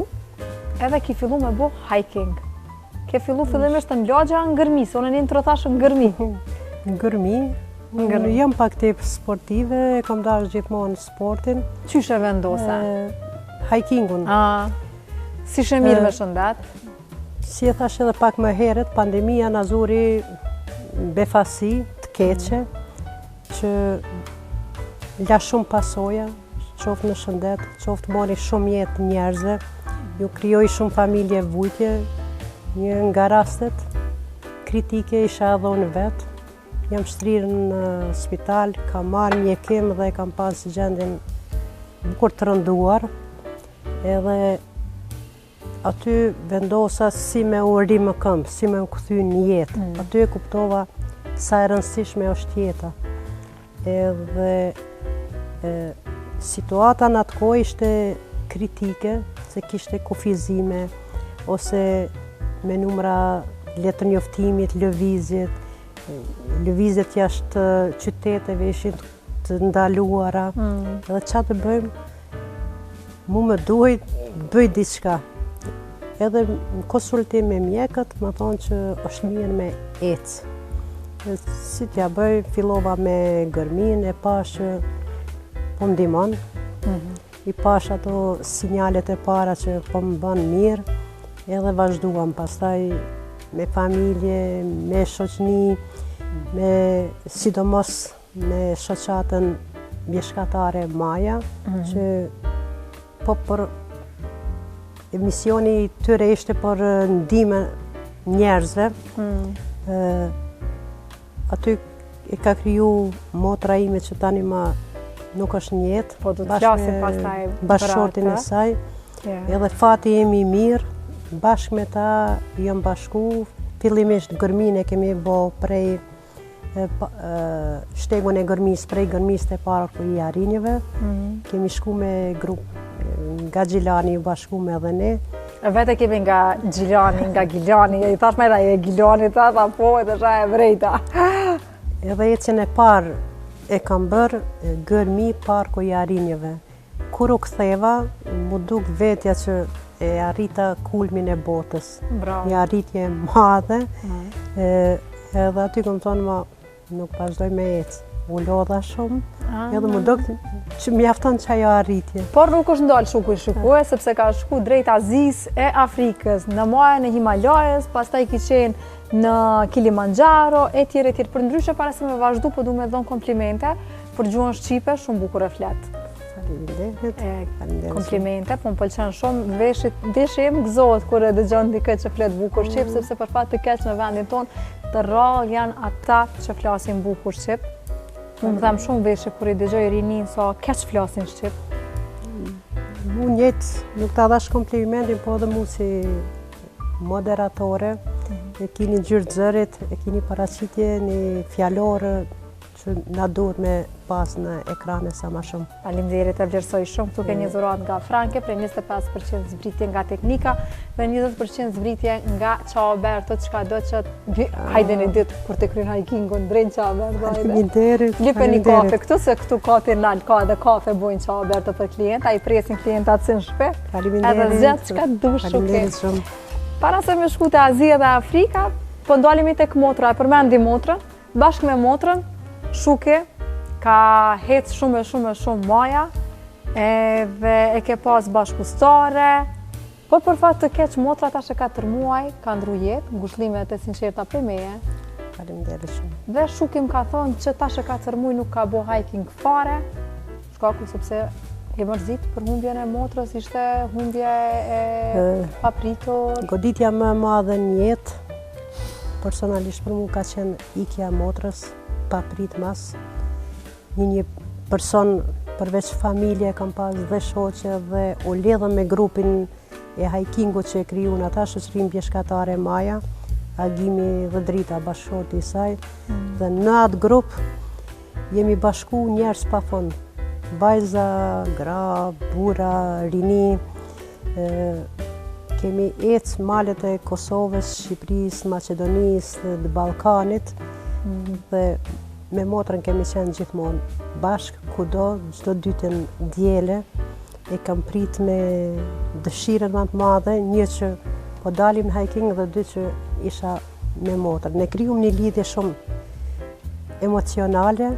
[SPEAKER 3] edhe ki fillu me bo hiking. Ke fillu fillimisht në lagja në Gërmi, se unë një të rëthashë në Gërmi.
[SPEAKER 2] Në Gërmi, jam pak tip sportive, kam dash gjithmonë sportin.
[SPEAKER 3] Qyshe vendose?
[SPEAKER 2] Hikingun.
[SPEAKER 3] Si shë mirë me shëndet?
[SPEAKER 2] Si e thash edhe pak më herët, pandemia na zuri befasi të keqe, që la shumë pasoja, qoftë në shëndet, qoftë mori shumë jetë njerëzve, ju krijoi shumë familje vujtje, një nga rastet kritike isha edhe unë vetë. Jam shtrirë në spital, kam marrë mjekim dhe kam pas gjendjen bukur të rënduar, edhe aty vendosa si me u ri më këmbë, si me u kthy në jetë. Aty e kuptova sa e rëndësishme është jeta. Edhe situata në atë kohë ishte kritike, se kishte kufizime, ose me numra letë njoftimit, lëvizjet jashtë qyteteve ishin të ndaluara. Edhe qa të bëjmë, mu më duhet bëj diçka. Edhe në konsultim me mjekët, më thonë që është mirë me ecë. Si t'ja bëj, fillova me Gërmin, e pash që po më ndihmon. I pash ato sinjalet e para që po më bën mirë, edhe vazhduam pastaj me familje, me shoqni, sidomos me shoqatën bjeshkatare Maja, që po për misioni tyre ishte për ndihmën njerëzve. Aty e ka kriju motra ime që tani ma nuk është në jetë,
[SPEAKER 3] po do të flasim pastaj
[SPEAKER 2] bashkëshortin e saj. Edhe fati jemi mirë, bashkë me ta jam bashku. Fillimisht Gërmin e kemi bo prej shtegun e Gërmis, prej Gërmis të parë për i Arinjeve. Kemi shku me grup nga Gjilani, u bashku me edhe ne.
[SPEAKER 3] Vete kemi nga Gjilani, nga Gjilani, i thash me e Gjilani ta, po, e të shaj e vrejta.
[SPEAKER 2] Edhe ecjen e parë e kam bërë Gërmi, parku i Arinjeve. Kur u ktheva, mu duk vetja që e arrita kulmin e botës. Një arritje madhe, edhe aty kom thonë ma nuk vazhdoj me ecë. U lodha shumë, edhe mu duk që mjafton që ajo arritje.
[SPEAKER 3] Por nuk është ndalë shuku i shikue, sepse ka shku drejt Azisë e Afrikës, në majën e Himalajës, pastaj ki qenë në Kilimanjaro, e tjere. Për ndryshe para se me vazhdu, po du me dhonë komplimente, për gjuhën Shqipe, shumë bukur e fletë. Komplimente, po më pëlqen shumë, veshje më gëzohet kur e dëgjon dikë që flet bukur shqip, sepse për fat të keq në vendin tonë, të rrallë janë ata që flasin bukur shqip. Më them shumë veshje kur i dëgjoj rinin sa keq flasin shqip.
[SPEAKER 2] Mu njëtë nuk ta dhash komplimentin, po edhe mu si moderatore, e kini gjyrë të zërit, e kini paraqitje një fjallore që na duhet me pas në ekrane sa ma shumë.
[SPEAKER 3] Faleminderit, e vlerësoj shumë. Këtu ke një dhurat nga Franke, prej 25% zbritje nga teknika dhe 20% zbritje nga Qaoberto, çka do që hajde një ditë kur të kryen hikingun drejt Qaoberto.
[SPEAKER 2] Faleminderit.
[SPEAKER 3] Lipe një kafe këtu, se këtu ka Tirnal, ka edhe kafe bojnë Qaoberto për klienta, i presin klientat si në shpe.
[SPEAKER 2] Faleminderit.
[SPEAKER 3] Edhe zgjatë çka dush
[SPEAKER 2] Faleminderit shumë.
[SPEAKER 3] Para se me shku te Azia dhe Afrika, po ndalemi tek motra, e përmendi motrën, bashkë me motrën, Shuke ka hecë shumë maja, edhe e ke pas bashkustare, por për fat të keq motra tash e 4 muaj, ka ndru jetë, ngushlimet e sinqerta për meje.
[SPEAKER 2] Faleminderit shumë.
[SPEAKER 3] Dhe Shukim ka thonë që tash e 4 muaj nuk ka bo hiking fare, shkaku sepse e mërzit për humbjen e motrës, ishte humbje e papritur.
[SPEAKER 2] Goditja më madhe në jetë, personalisht për mu ka qenë ikja motrës, paprit mas. Një person përveç familje kam pas dhe shoqe dhe u lidhëm me grupin e hikingut që e kriju në ata shoqërinë bjeshkatare Maja, Agimi dhe Drita, bashkëshorti i saj. Dhe në atë grup jemi bashku njerëz pa fund. Vajza, gra, bura, rini. kemi ecë malet e Kosovës, Shqipërisë, Maqedonisë, dhe Ballkanit dhe me motrën kemi qenë gjithmonë bashkë, kudo, çdo ditën diele, e kam prit me dëshirën më të madhe, një që po dalim në hiking dhe dy që isha me motrën. Ne krijum një lidhje shumë emocionale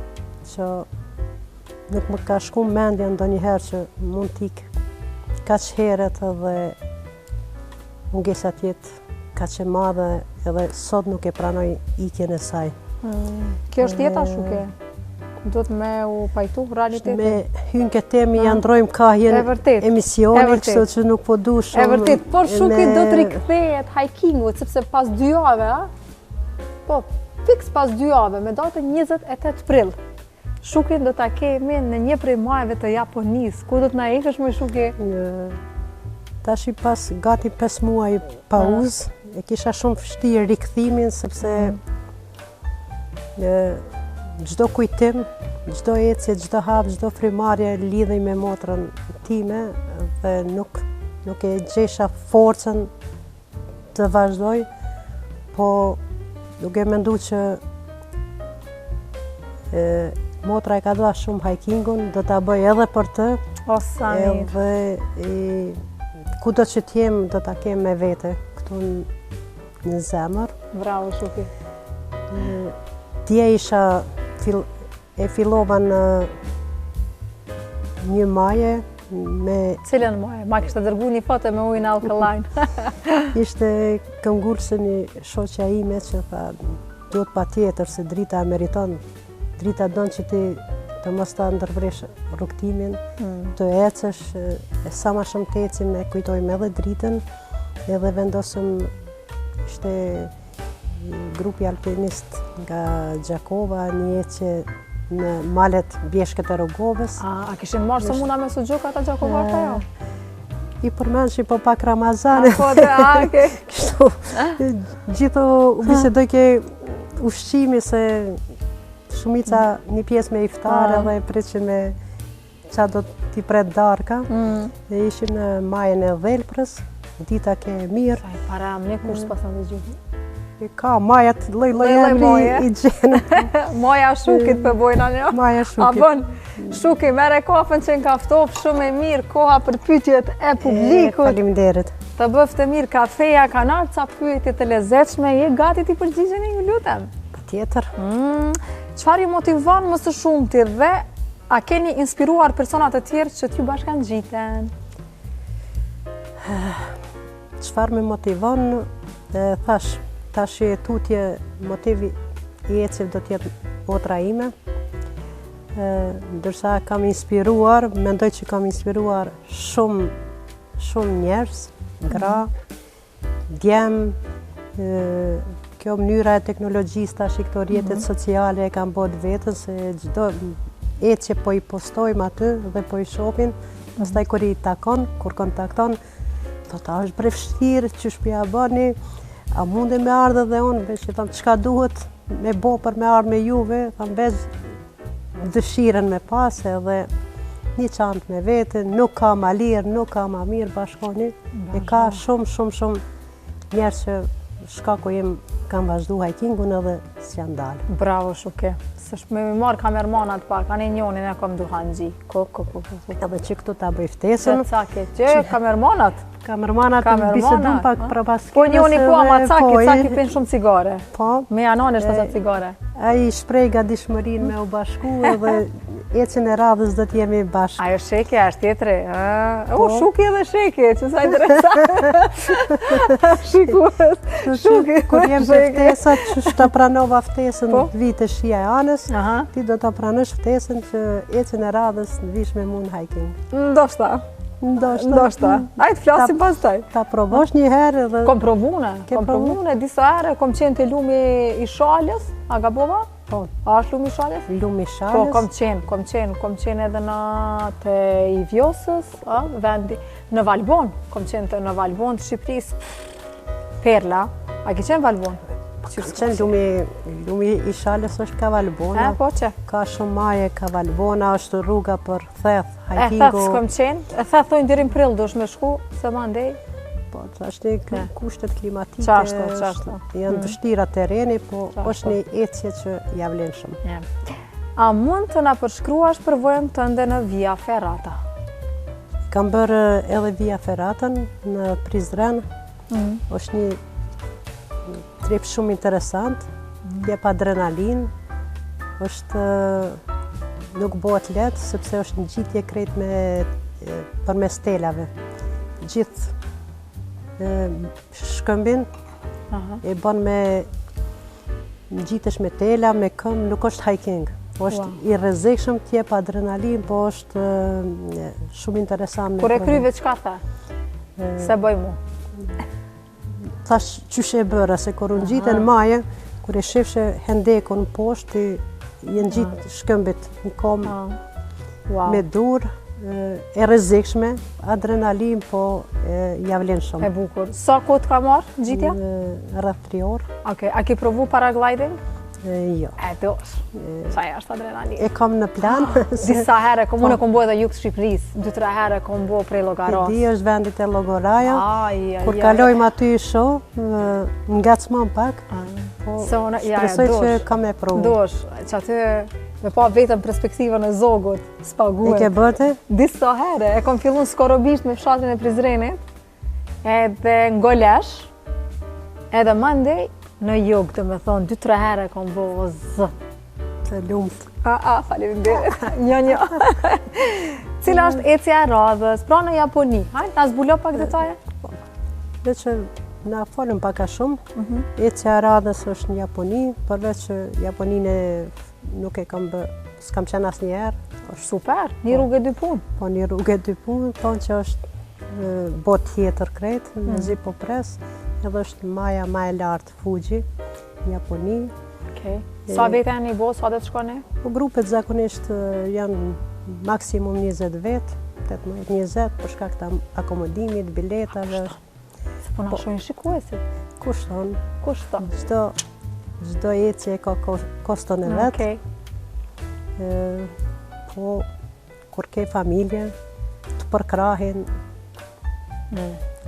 [SPEAKER 2] që nuk më ka shku mendja ndonjëherë që mund t'ik kaq herët dhe mungesa tjetë kaq e madhe edhe sot nuk e pranoj ikjen e saj.
[SPEAKER 3] Kjo është jeta shuke? Do të me u pajtu realitetin?
[SPEAKER 2] Me hynë këtë temi jandrojmë kahjen emisioni, kështu që nuk po du shumë.
[SPEAKER 3] E vërtet, por shuke do të rikthehet hikingut, sepse pas 2 jave, po, fiks pas 2 jave, me datën 28 prill, Shukin do ta kemi në një prej majeve të Japonisë. Ku do të na ikësh më Shuki?
[SPEAKER 2] Tashi pas gati 5 muaj pauzë, e kisha shumë vështirë rikthimin sepse çdo kujtim, çdo ecje, çdo hap, çdo frymarrje lidhej me motrën time dhe nuk e gjesha forcën të vazhdoj, po duke menduar që motra e ka dha shumë hikingun, do ta bëj edhe për të.
[SPEAKER 3] O sa mirë.
[SPEAKER 2] Edhe kudo që t'jem, do ta kem me vete këtu në zemër.
[SPEAKER 3] Bravo Shuki.
[SPEAKER 2] Dje e fillova në një maje me...
[SPEAKER 3] Cilën maje? Ma kishte dërgu një foto me ujin alkaline.
[SPEAKER 2] Ishte këmbgulse një shoqja ime që tha, duhet patjetër se drita meriton. Drita don që ti të mos ta ndërvresh rrugtimin, të ecësh, e sa më shumë të ecim e kujtojmë edhe dritën, edhe vendosëm, ishte grupi alpinist nga Gjakova, një ecje në malet bjeshkët e Rogovës.
[SPEAKER 3] A kishin marrë së muna me Suxhuk ata Gjakovarta jo?
[SPEAKER 2] I përmend që po pak Ramazane. Kështu, gjitho bisedoj ke ushqimi se shumica një pjesë me iftare dhe preqin me qa do t'i pret darka. Dhe ishim në majën e Dhelprës, dita ke mirë.
[SPEAKER 3] Sa i para më kurs pas në dhe gjithë.
[SPEAKER 2] Ka majat loj-loj i gjenë.
[SPEAKER 3] Maja Shukit për bojna një.
[SPEAKER 2] Maja Shukit.
[SPEAKER 3] A bën, Shuki, mere kafën që nga ftop shumë e mirë, koha për pyetjet e publikut.
[SPEAKER 2] Faleminderit.
[SPEAKER 3] Të bëftë mirë, kafeja, kanë ca pyetje të lezetshme, je gati t'i përgjigjeni, ju lutem.
[SPEAKER 2] Tjetër.
[SPEAKER 3] Çfarë ju motivon më së shumti dhe a keni inspiruar persona të tjerë që t'ju bashkangjiten?
[SPEAKER 2] Çfarë më motivon? Tash e tutje motivi i ecjes do t'jetë motra ime. Ndërsa kam inspiruar, mendoj që kam inspiruar shumë njerëz, gra, djem. Kjo mënyra e teknologjisë tash i këto rrjetet sociale e kam bërë vetën se çdo ecje po i postojmë aty dhe po i shohin. Pastaj kur i takon, kur kontakton, thotë është brevshtirë, ç'është pja bëni, a munde me ardhe dhe unë, veç që thamë çka duhet me bo për me ardhe me juve, thamë veç dëshiren me pas edhe një çantë me vete, nuk ka ma lirë, nuk ka ma mirë bashkoni, e ka shumë njerë që shkaku jem kam vazhdu hikingun edhe s'janë dalë.
[SPEAKER 3] Bravo Shuke, s'është me mi marë kamermanat pak, anë i njonin e kom duhan gji.
[SPEAKER 2] Edhe që këtu ta bëj ftesën.
[SPEAKER 3] Që kamermanat?
[SPEAKER 2] Kamermanat bisedun pak për pas
[SPEAKER 3] po njoni po ama caki pen shumë cigare.
[SPEAKER 2] Po.
[SPEAKER 3] Me janon është ata cigare.
[SPEAKER 2] Ai shprej gatishmërinë me u bashku edhe ecën e radhës do t'jemi bashkë.
[SPEAKER 3] Ajo sheke është tjetri. Shuki edhe sheke, që sa interesant. Shikues. Shuki.
[SPEAKER 2] Kur jem të ftesat, që ta pranova ftesën vite shia e anës, ti do ta pranosh ftesën që ecën e radhës në vish me mun hiking.
[SPEAKER 3] Ndoshta. Ajtë flasim pas taj.
[SPEAKER 2] Ta provosh një herë edhe...
[SPEAKER 3] Kom provune, disa herë, kom qenë të lumi i Shalës, a gabova?
[SPEAKER 2] Po.
[SPEAKER 3] A është lumi i Shalës?
[SPEAKER 2] Lumi i Shalës?
[SPEAKER 3] Po, kom qenë edhe në të i Vjosës, vendi, në Valbon, kom qenë në Valbon të Shqipërisë, Perla, a ke qenë Valbon?
[SPEAKER 2] Lumi i Shalës është ka Valbona, ka shumë maje ka Valbona, është rruga për theth, hikingu.
[SPEAKER 3] Theth s'kom qenë, theth thojnë dirim prill dush me shku, se ma ndej.
[SPEAKER 2] Po, është kushtet klimatike
[SPEAKER 3] Qashtu.
[SPEAKER 2] janë vështira terreni, po është një ecje që ja vlen shumë.
[SPEAKER 3] A mund të na përshkruash përvojën tënde në Via Ferrata?
[SPEAKER 2] Kam bërë edhe Via Ferratën në Prizren. Është një trip shumë interesant, jep adrenalin, nuk bëhet lehtë sepse është një gjitje krejt përmes telave. Gjithë shkëmbin e bën me ngjitesh me tela, me këmbë, nuk është hiking. Është i rrezikshëm, t'jep adrenalin, po është shumë interesant.
[SPEAKER 3] Kur e kryve çka tha? Se bëj mu?
[SPEAKER 2] Thash qyshe e bëra, se kur unë gjitën maje, kur e shifshe hendekun poshtë, i ngjitë shkëmbit në kom me dur, e rrezikshme, adrenalin, po ja vlen shumë.
[SPEAKER 3] E bukur. Sa kohë të ka marrë gjitja?
[SPEAKER 2] Rreth 3 orë.
[SPEAKER 3] Okej, a ke provu paragliding?
[SPEAKER 2] Jo.
[SPEAKER 3] E dosh. Çaj është adrenalin.
[SPEAKER 2] E kam në plan.
[SPEAKER 3] Disa herë, unë kom bërë edhe jug të Shqipërisë, 2-3 herë kom bërë prej Llogaras.
[SPEAKER 2] Di është vendit e Llogoraja. Kur kalojmë aty i shoh, ngacmon pak. Po shpresoj që kam e provu.
[SPEAKER 3] Dosh, që aty me pa vetëm perspektivën e zogut, s'paguhet.
[SPEAKER 2] E ke bërë?
[SPEAKER 3] Disa herë, e kom filluar skorobisht me fshatin e Prizrenit, edhe ngolesh, edhe mandej në jug, të me thonë, 2-3 herë kom bërë, o zot.
[SPEAKER 2] Të lumt.
[SPEAKER 3] Faleminderit. Një. Cila është ecja e radhës, pra në Japoni? Hajde, na zbulo pak detaje?
[SPEAKER 2] Veç që na folëm pak a shumë. Ecja e radhës është në Japoni, përveç që Japoninë nuk e kam bërë, s'kam qenë asnjëherë.
[SPEAKER 3] Është super, një rrugë e 2 punë.
[SPEAKER 2] Po, një rrugë e 2 punë, thonë që është botë tjetër krejt, në zi po pres, edhe është maja ma e lartë Fuji, në Japoni.
[SPEAKER 3] Sa vete janë një bo, sa dhe të shkone?
[SPEAKER 2] Po grupet zakonisht janë maksimum 20 vetë, 18-20, për shkak të akomodimit, biletave.
[SPEAKER 3] Se po na shojnë shikuesit?
[SPEAKER 2] Kushton.
[SPEAKER 3] Kushton.
[SPEAKER 2] Çdo ecje ka koston e vetë. Po, kur ke familje, të përkrahin.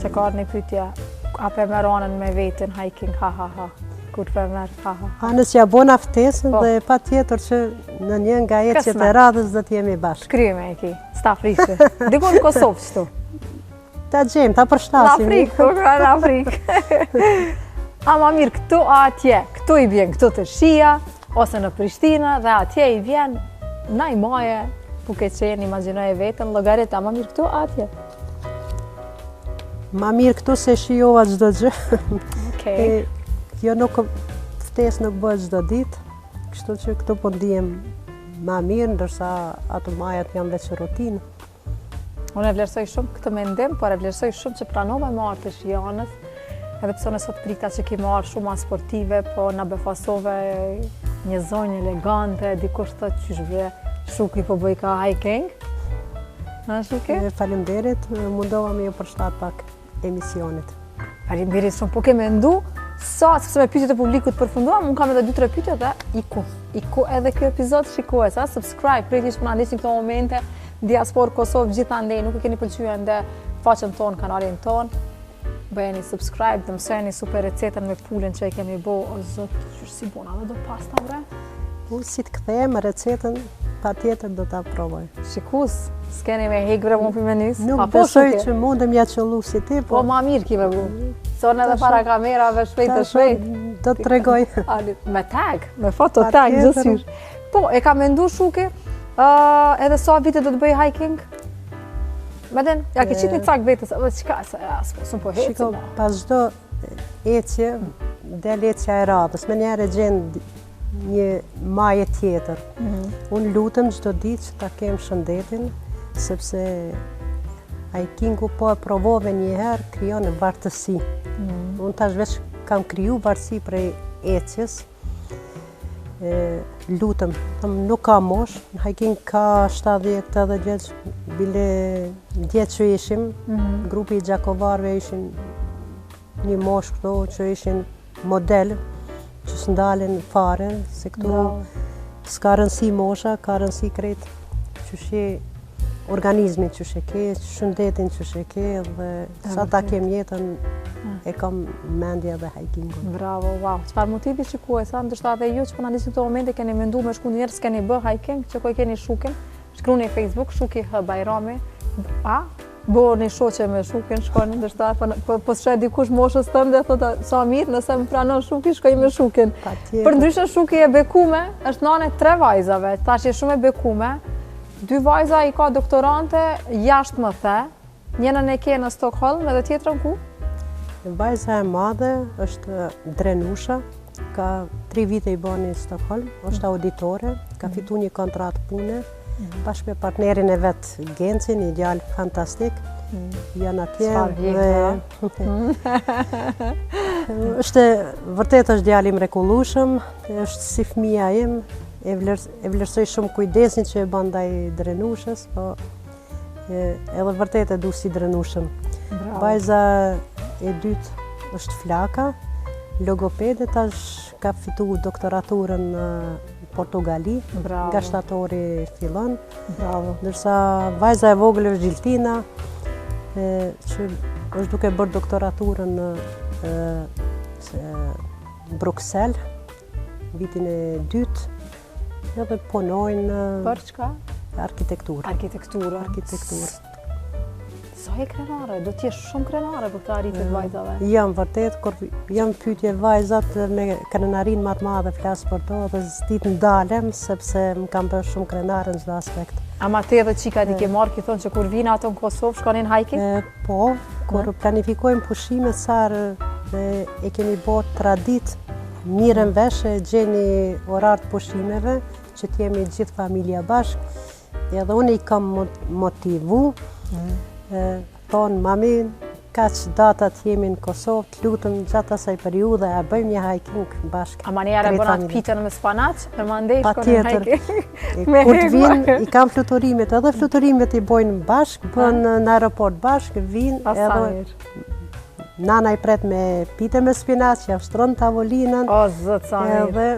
[SPEAKER 3] Që ka një pytja, a për meronën me vetin, hiking, ha. Kur për merë, ha.
[SPEAKER 2] Anës ja bon aftesën dhe pa tjetër që në një nga ecjet e radhës dhe t'jemi bashkë.
[SPEAKER 3] Shkryme e ki, s'ta frikë. Dikon në Kosovë qëtu?
[SPEAKER 2] Ta gjemë, ta përshtasim.
[SPEAKER 3] Në Afrikë. Ama mirë, këtu atje, këtu i vjen këtu të Shia, ose në Prishtina, dhe atje i vjen naj maje, ku ke qenë, imaginoj e vetën, llogarit, ama mirë këtu atje.
[SPEAKER 2] Ma mirë këtu se shijova çdo gjë. Jo nuk ftesë nuk bëhet çdo ditë, kështu që këtu po ndihem ma mirë, ndërsa ato majat janë veç rutinë.
[SPEAKER 3] Unë e vlerësoj shumë këtë mendim, por e vlerësoj shumë që pranove marrë të Shijanës, edhe pse në sot prita që ki marrë shumë sportive, po na befasove një zonjë elegante, dikush thotë qysh bre, shuki po bëj ka hiking. A shuki?
[SPEAKER 2] Faleminderit, mundova me ju përshtat pak emisionit.
[SPEAKER 3] Faleminderit shumë, po ke mendu sepse me pyetjet e publikut përfunduam, unë kam edhe 2-3 pyetje dhe iku edhe ky epizod shikues, subscribe, priti që na ndihni këto momente, Diaspor Kosovë gjithandej, nuk e keni pëlqyer ende faqen tonë, kanalin tonë. Bëjeni subscribe, të mësojeni super recetën me pulën që e kemi bo, o zot, qysh si bona dhe do pasta bre?
[SPEAKER 2] Si të kthejmë recetën, pa tjetër do ta provoj.
[SPEAKER 3] Shikus, s'keni me hek bre mon për menys?
[SPEAKER 2] Nuk besoj që mundem ja qëllu si ti,
[SPEAKER 3] po ma mirë ki me bu. Sonë edhe para kamerave shpejt.
[SPEAKER 2] Do të tregoj.
[SPEAKER 3] Me tag, me foto tag, gjithësysh. Po, e ka mendu shuki, edhe sa vite do të bëj hiking? Meden, ja ke qitë një cak vetës, edhe qka, s'm po heci.
[SPEAKER 2] Shiko, pas çdo ecje, del ecja e radhës, me njerë e gjenë një maje tjetër. Unë lutem çdo ditë që ta kem shëndetin, sepse hikingu po e provove njëherë, krijon vartësi. Unë tash veç kam kriju vartësi prej ecjes. Lutem, nuk ka mosh, në hiking ka 70-80 vjeç, bile djetë që ishim, grupi i gjakovarve ishin një mosh këto që ishin model, që s'ndalen fare, se këtu s'ka rëndësi mosha, ka rëndësi krejt që shi organizmin që sheke, shëndetin që sheke dhe sa ta kem jetën e kam mendje dhe hikingun.
[SPEAKER 3] Bravo, wow. Çfarë motivi shikoj sa ndoshta edhe ju që po na ndisni këto momente keni menduar me shku njerëz keni bë hiking, që ko keni shukin, shkruani në Facebook Shuki H Bajrami, bëni shoqe me shukin, shkoni ndoshta po sheh dikush moshës tënde thotë sa mirë nëse më pranon shuki, shkoj me shukin. Për ndryshe shuki e bekume, është nane 3 vajzave, tash je shumë e bekume. 2 vajza i ka doktorante jashtë më the, njënën e ke në Stockholm edhe tjetrën ku?
[SPEAKER 2] Vajza e madhe është Drenusha, ka 3 vite i bani në Stockholm, është auditore, ka fitu një kontratë pune, bashkë me partnerin e vetë Gencin, një djalë fantastik, janë atje dhe është vërtet është djalë i mrekullueshëm, është si fëmia im, e vlerësoj shumë kujdesin që e bën ndaj Drenushës, po edhe vërtet e du si Drenushën. Vajza e dytë është Flaka, logopede, tash ka fitu doktoraturën në Portugali, nga shtatori fillon. Ndërsa vajza e vogël është Gjiltina, që është duke bërë doktoraturën në Bruxelles, vitin e dytë, edhe punojnë
[SPEAKER 3] për çka?
[SPEAKER 2] Arkitekturë.
[SPEAKER 3] Arkitekturë. Sa e krenare, do t'jesh shumë krenare për këtë arritje të vajzave.
[SPEAKER 2] Jam vërtet, kur jam pyetje vajzat me krenarin më të madhe flas për to dhe s'dit ndalem sepse më kam bërë shumë krenare në çdo aspekt.
[SPEAKER 3] Ama te edhe qikat i ke marrë ki thonë që kur vinë ato në Kosovë shkonin hiking?
[SPEAKER 2] Po, kur planifikojmë pushimet sarë dhe e kemi bërë tradit mirën veshe, gjeni orar të pushimeve që t'jemi gjithë familja bashkë, edhe unë i kam motivu, thonë mami, kaq datat jemi në Kosovë, të lutëm gjatë asaj periudhe, a bëjmë një hiking bashkë.
[SPEAKER 3] A ma njerë e bënat pitën me spanaq, për ma ndej shko në hiking?
[SPEAKER 2] Kur të vinë, i kam fluturimet, edhe fluturimet i bojnë bashkë, bënë në aeroport bashkë, vinë, edhe nana i pret me pite me spinaq, ja shtron tavolinën, edhe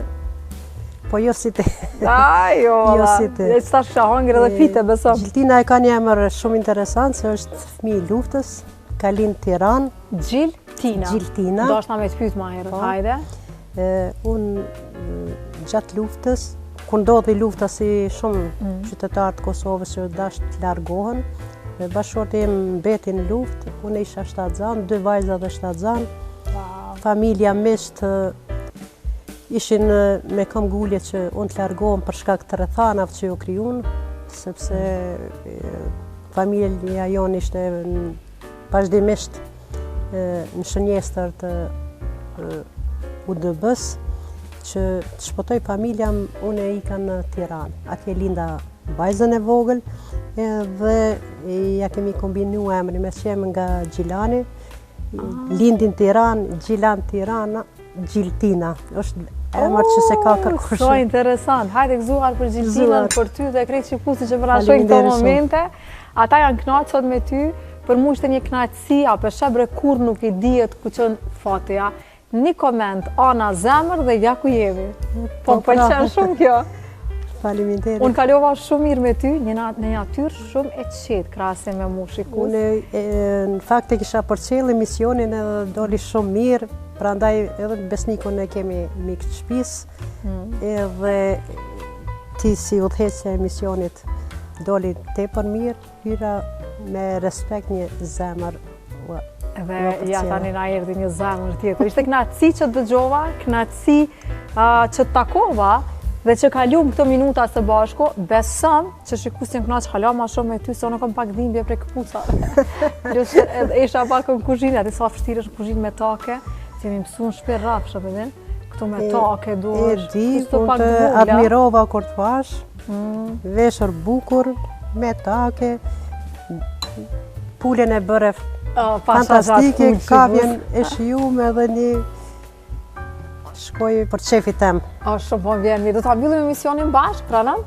[SPEAKER 2] po jo si te.
[SPEAKER 3] Jo si te. E qëta shka hangër edhe pite, besom.
[SPEAKER 2] Gjiltina e ka një emër shumë interesant, se është fëmijë i luftës, ka lind Tiranë.
[SPEAKER 3] Gjiltina. Do është na me të pyet ma herët, hajde.
[SPEAKER 2] Unë gjatë luftës, kur ndodhi lufta si shumë qytetarë të Kosovës që dashë të largohen, bashkëshorti im mbeti në luftë, unë isha shtatzan, 2 vajza dhe shtatzan. Familja misht ishin me këmbgulje që unë të largohem për shkak të rrethanave që ju krijun, sepse familja jonë ishte vazhdimisht në shënjestër të UDB-s, që të shpëtoj familja, unë e ika në Tiranë. Atje linda vajzën e vogël, dhe ja kemi kombinu emrin me qemë nga Gjilani, lindin Tiranë, Gjilan Tirana, Gjiltina. Është emër që se ka kërkush.
[SPEAKER 3] So interesant. Hajde gëzuar për Gjiltinën, për ty dhe krejt shikuesit që përrashojnë këto momente. Ata janë kënaqur sot me ty, për mua ishte një kënaqësi, apo shebre kur nuk i dihet ku qen fati. Një koment, ana zemër dhe ja ku jemi. Po pëlqen shumë kjo.
[SPEAKER 2] Faleminderit.
[SPEAKER 3] Unë kalova shumë mirë me ty, në natyrë shumë e qetë krahasim me mua shikues.
[SPEAKER 2] Unë në fakt e kisha përcjellë misionin edhe doli shumë mirë, prandaj edhe besnikun e kemi mik të shtëpisë, edhe ti si udhëheqëse e misionit doli tepër mirë, hyra me respekt një zemër.
[SPEAKER 3] Dhe ja tani na erdhi një zemër tjetër. Ishte kënaqësi që dëgjova, kënaqësi që takova, dhe që kalum këto minuta së bashku, besëm që shikuesin kënaq hala ma shumë me ty, se unë kam pak dhimbje prej këpucave. Isha pak në kuzhinë, atë sa vështirë është në kuzhinë me take, që jemi mësuar shpirë rafshë, këtu me take duhesh.
[SPEAKER 2] E di, unë të admirova kur të pash, veshër bukur, me take, pulën e bëre fantastike, kavjen e shijume edhe një shkoj për qefit tem.
[SPEAKER 3] Shumë po vjen mirë. Do ta mbyllim emisionin bashkë, pranën?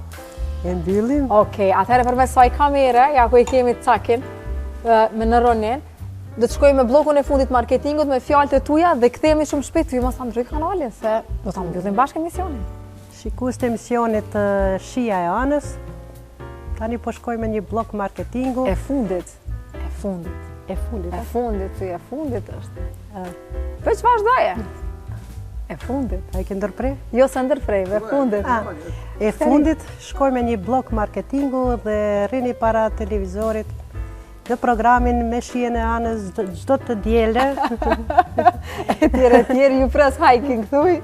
[SPEAKER 2] E mbyllim.
[SPEAKER 3] Okej, atëherë përmes kësaj kamere, ja ku e kemi cakin me në Ronin, do të shkojmë me blokun e fundit marketingut me fjalët e tuaja dhe kthehemi shumë shpejt. Ju mos ta ndroj kanalin se do ta mbyllim bashkë emisionin.
[SPEAKER 2] Shikues të emisionit Shija e Anës, Tani po shkoj me një blok marketingu.
[SPEAKER 3] E fundit.
[SPEAKER 2] E fundit
[SPEAKER 3] është. Veç vazhdoje. E fundit.
[SPEAKER 2] A i ke ndërprej?
[SPEAKER 3] Jo se ndërprej, e fundit.
[SPEAKER 2] E fundit shkoj me një blok marketingu dhe rini para televizorit në programin me shijen e anës çdo të diele.
[SPEAKER 3] E tjerë ju pres hiking, thuj?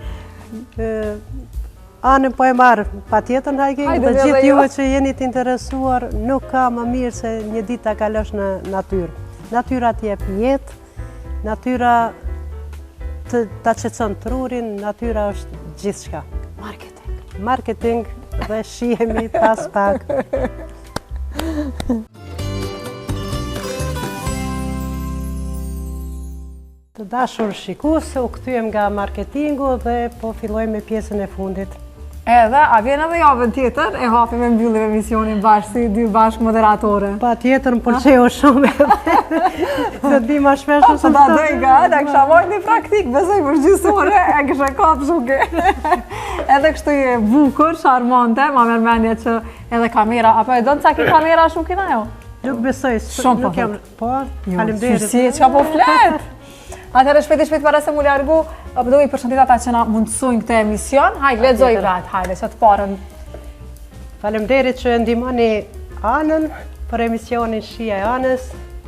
[SPEAKER 2] Anën po e marrë pa tjetër në hiking dhe gjithë
[SPEAKER 3] ju
[SPEAKER 2] juve që jeni të interesuar, nuk ka më mirë se një ditë ta kalosh në natyrë. Natyra t'jep jetë, natyra ta qetëson trurin, natyra është gjithçka. Marketing dhe shihemi pas pak. Të dashur shikues, u kthyem nga marketingu dhe po filloj me pjesën e fundit.
[SPEAKER 3] Edhe, a vjen edhe javën tjetër, e hapim e mbyllim emisionin bashkë si dy bashkë moderatore.
[SPEAKER 2] Pa tjetër më pëlqeu shumë dhe di ma shpesh
[SPEAKER 3] Se ta doj da kësha mojt një praktik, besoj për gjysore, e kësha kap shuke. Edhe kështu je bukur, charmante, ma mërmendje që edhe kamera, apo e do në caki kamera shukin ajo?
[SPEAKER 2] Nuk besoj, nuk jam, po, faleminderit.
[SPEAKER 3] Qërësie, që ka po flet? Atëherë shpejt para se mu largu, do i përshëndet ata që na mundësojnë këtë emision. Hajde, lexoj vetë, hajde, që të parën.
[SPEAKER 2] Faleminderit që ndihmoni Anën për emisionin Shija e Anës.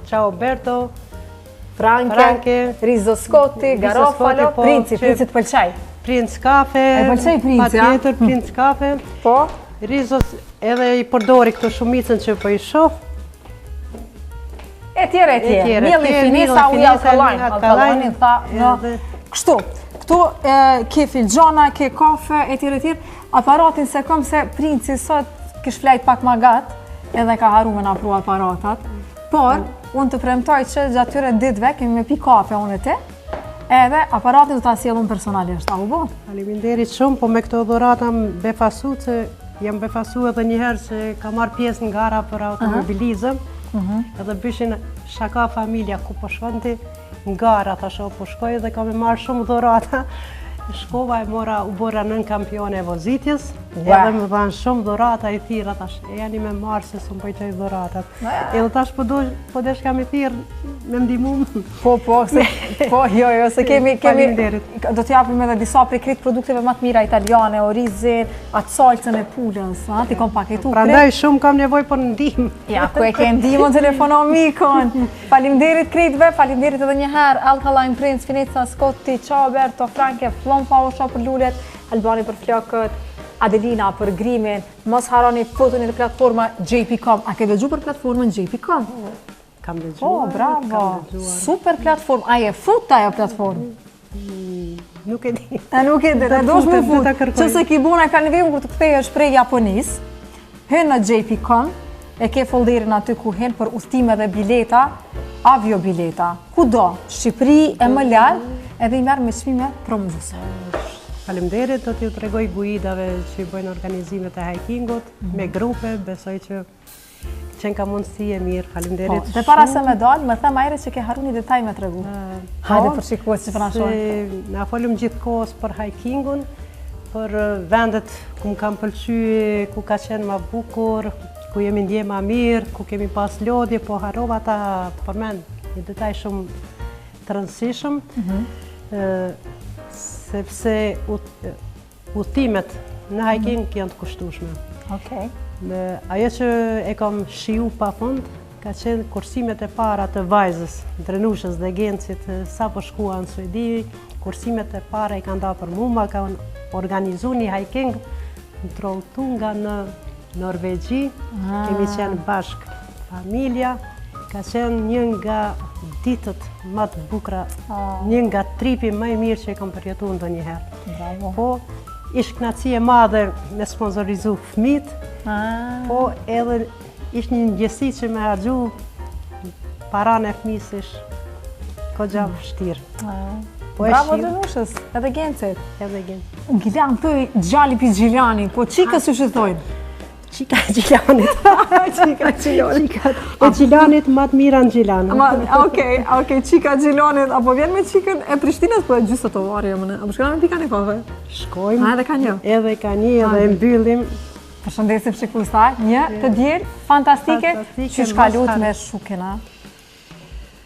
[SPEAKER 2] Ciao Berto,
[SPEAKER 3] Franke, Rizzo Scotti, Garofalo, Princi të pëlqej.
[SPEAKER 2] Princ Kafe,
[SPEAKER 3] e pëlqej Princi,
[SPEAKER 2] patjetër Princ Kafe.
[SPEAKER 3] Po?
[SPEAKER 2] Rizzo edhe i përdori këtë shumicën që po i shoh.
[SPEAKER 3] E tjere. Mielli finesa uji alkalanin tha në kështu. Këtu ke filxhana, ke kafe, e tjere. Aparatin se kom se Princi sot kish flejt pak ma gat, edhe ka haru me na pru aparatat. Por, unë të premtoj që gjatë tyre ditëve kemi me pi kafe unë e ti, edhe aparatin të ta sjellun personalisht. A u bo?
[SPEAKER 2] Faleminderit shumë, po me këto dhurata më befasu që jam befasu edhe njëherë që ka marrë pjesë në gara për automobilizëm. Edhe byshin shaka familja ku po shkonti në gara, thasho po shkoj dhe kam e marrë shumë dhurata. Shkova e mora, u bora nën kampione e vozitjes, edhe më dhanë shumë dhurata i thira, tash e janë me marrë se së më pëjtoj dhuratat. Edhe tash po desh kam i thirë me ndihmu. Jo, se kemi, do t'japim edhe disa prej kretë produkteve më të mira italiane, orizin, atë salcën e pulës, ti kom paketu. Prandaj shumë kam nevoj për ndihmë.
[SPEAKER 3] Ja, ku e ke ndihmën telefonomikon. Faleminderit kretëve, faleminderit edhe njëherë, Alkaline Prince, Finesa Scotti, Ciao Berto, Franke, Flon Power Shop për lullet, Albani për flokët, Adelina për grimin, mos haroni foton e platforma JP.com. A ke dëgju për platformën JP.com?
[SPEAKER 2] Kam dëgjuar.
[SPEAKER 3] Oh, bravo! Super platformë. A je fut ajo platformë?
[SPEAKER 2] Nuk e di.
[SPEAKER 3] Nuk e di, e dosh me fut. Që se ki buna ka një vim kur të kthehesh prej Japonis, hyn në JP.com, e ke folderin aty ku hyn për udhtime dhe bileta, aviobileta. Kudo, Shqipëri e më larg, edhe i merr me çmime promovuese.
[SPEAKER 2] Faleminderit, do t'ju tregoj guidave që bëjnë organizimet e hikingut, me grupe, besoj që qenë ka mundësi e mirë, faleminderit shumë.
[SPEAKER 3] Dhe para se me dalë, më them ajre që ke harru një detaj me tregu. Hajde për shikues që përnashojnë.
[SPEAKER 2] Na folëm gjithë kohës për hikingun, për vendet ku më kam pëlqy, ku ka qenë ma bukur, ku jemi ndje ma mirë, ku kemi pas lodhje, po harrova ta përmend një detaj shumë të rëndësishëm, sepse udhtimet në hiking janë të kushtueshme. Ajo që e kam shiju pa fund, ka qenë kursimet e para të vajzës, Drenushës dhe Gencit, sa po shkua në Suedi, kursimet e para i kanë da për mua, ka organizu një hiking në Trolltunga në Norvegji, kemi qenë bashkë familja, ka qenë një nga ditët më të bukura, një nga tripi më i mirë që e kam përjetu ndonjëherë. Po, ish kënaqësi e madhe me sponsorizu fëmijët, po edhe ish një ndjesi që me harxhu paranë e fëmijës ish kogja vështirë.
[SPEAKER 3] Bravo Drenushës, edhe Gencit.
[SPEAKER 2] Edhe Gencit.
[SPEAKER 3] Gjilan thoi gjali pi Gjilani, po qikës u shëthojnë?
[SPEAKER 2] Qika e Gjilanit. E Gjilanit ma të mira në Gjilan.
[SPEAKER 3] Okej, qika e Gjilanit, apo vjen me qikën e Prishtinës, po e gjysë të varje mëne. Apo shkona me pika një kafe?
[SPEAKER 2] Shkojmë.
[SPEAKER 3] Edhe ka një?
[SPEAKER 2] Edhe ka një, edhe e mbyllim.
[SPEAKER 3] Përshëndesim shikuesa, një të diel fantastike, që shkalut me shuken, a?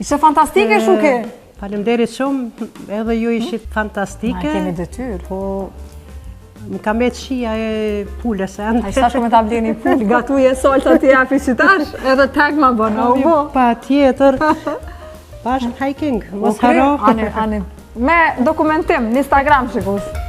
[SPEAKER 3] Ishe fantastike shuke!
[SPEAKER 2] Faleminderit shumë, edhe ju ishit fantastike.
[SPEAKER 3] Na kemi detyrë.
[SPEAKER 2] Po, më ka met shia e pulës e
[SPEAKER 3] A isha shumë ta bleni pull, gatuje solta t'i japi qitash, edhe tag ma bëna, u bo.
[SPEAKER 2] Pa tjetër, bashkë hiking, mos haro.
[SPEAKER 3] Me dokumentim në Instagram shikus.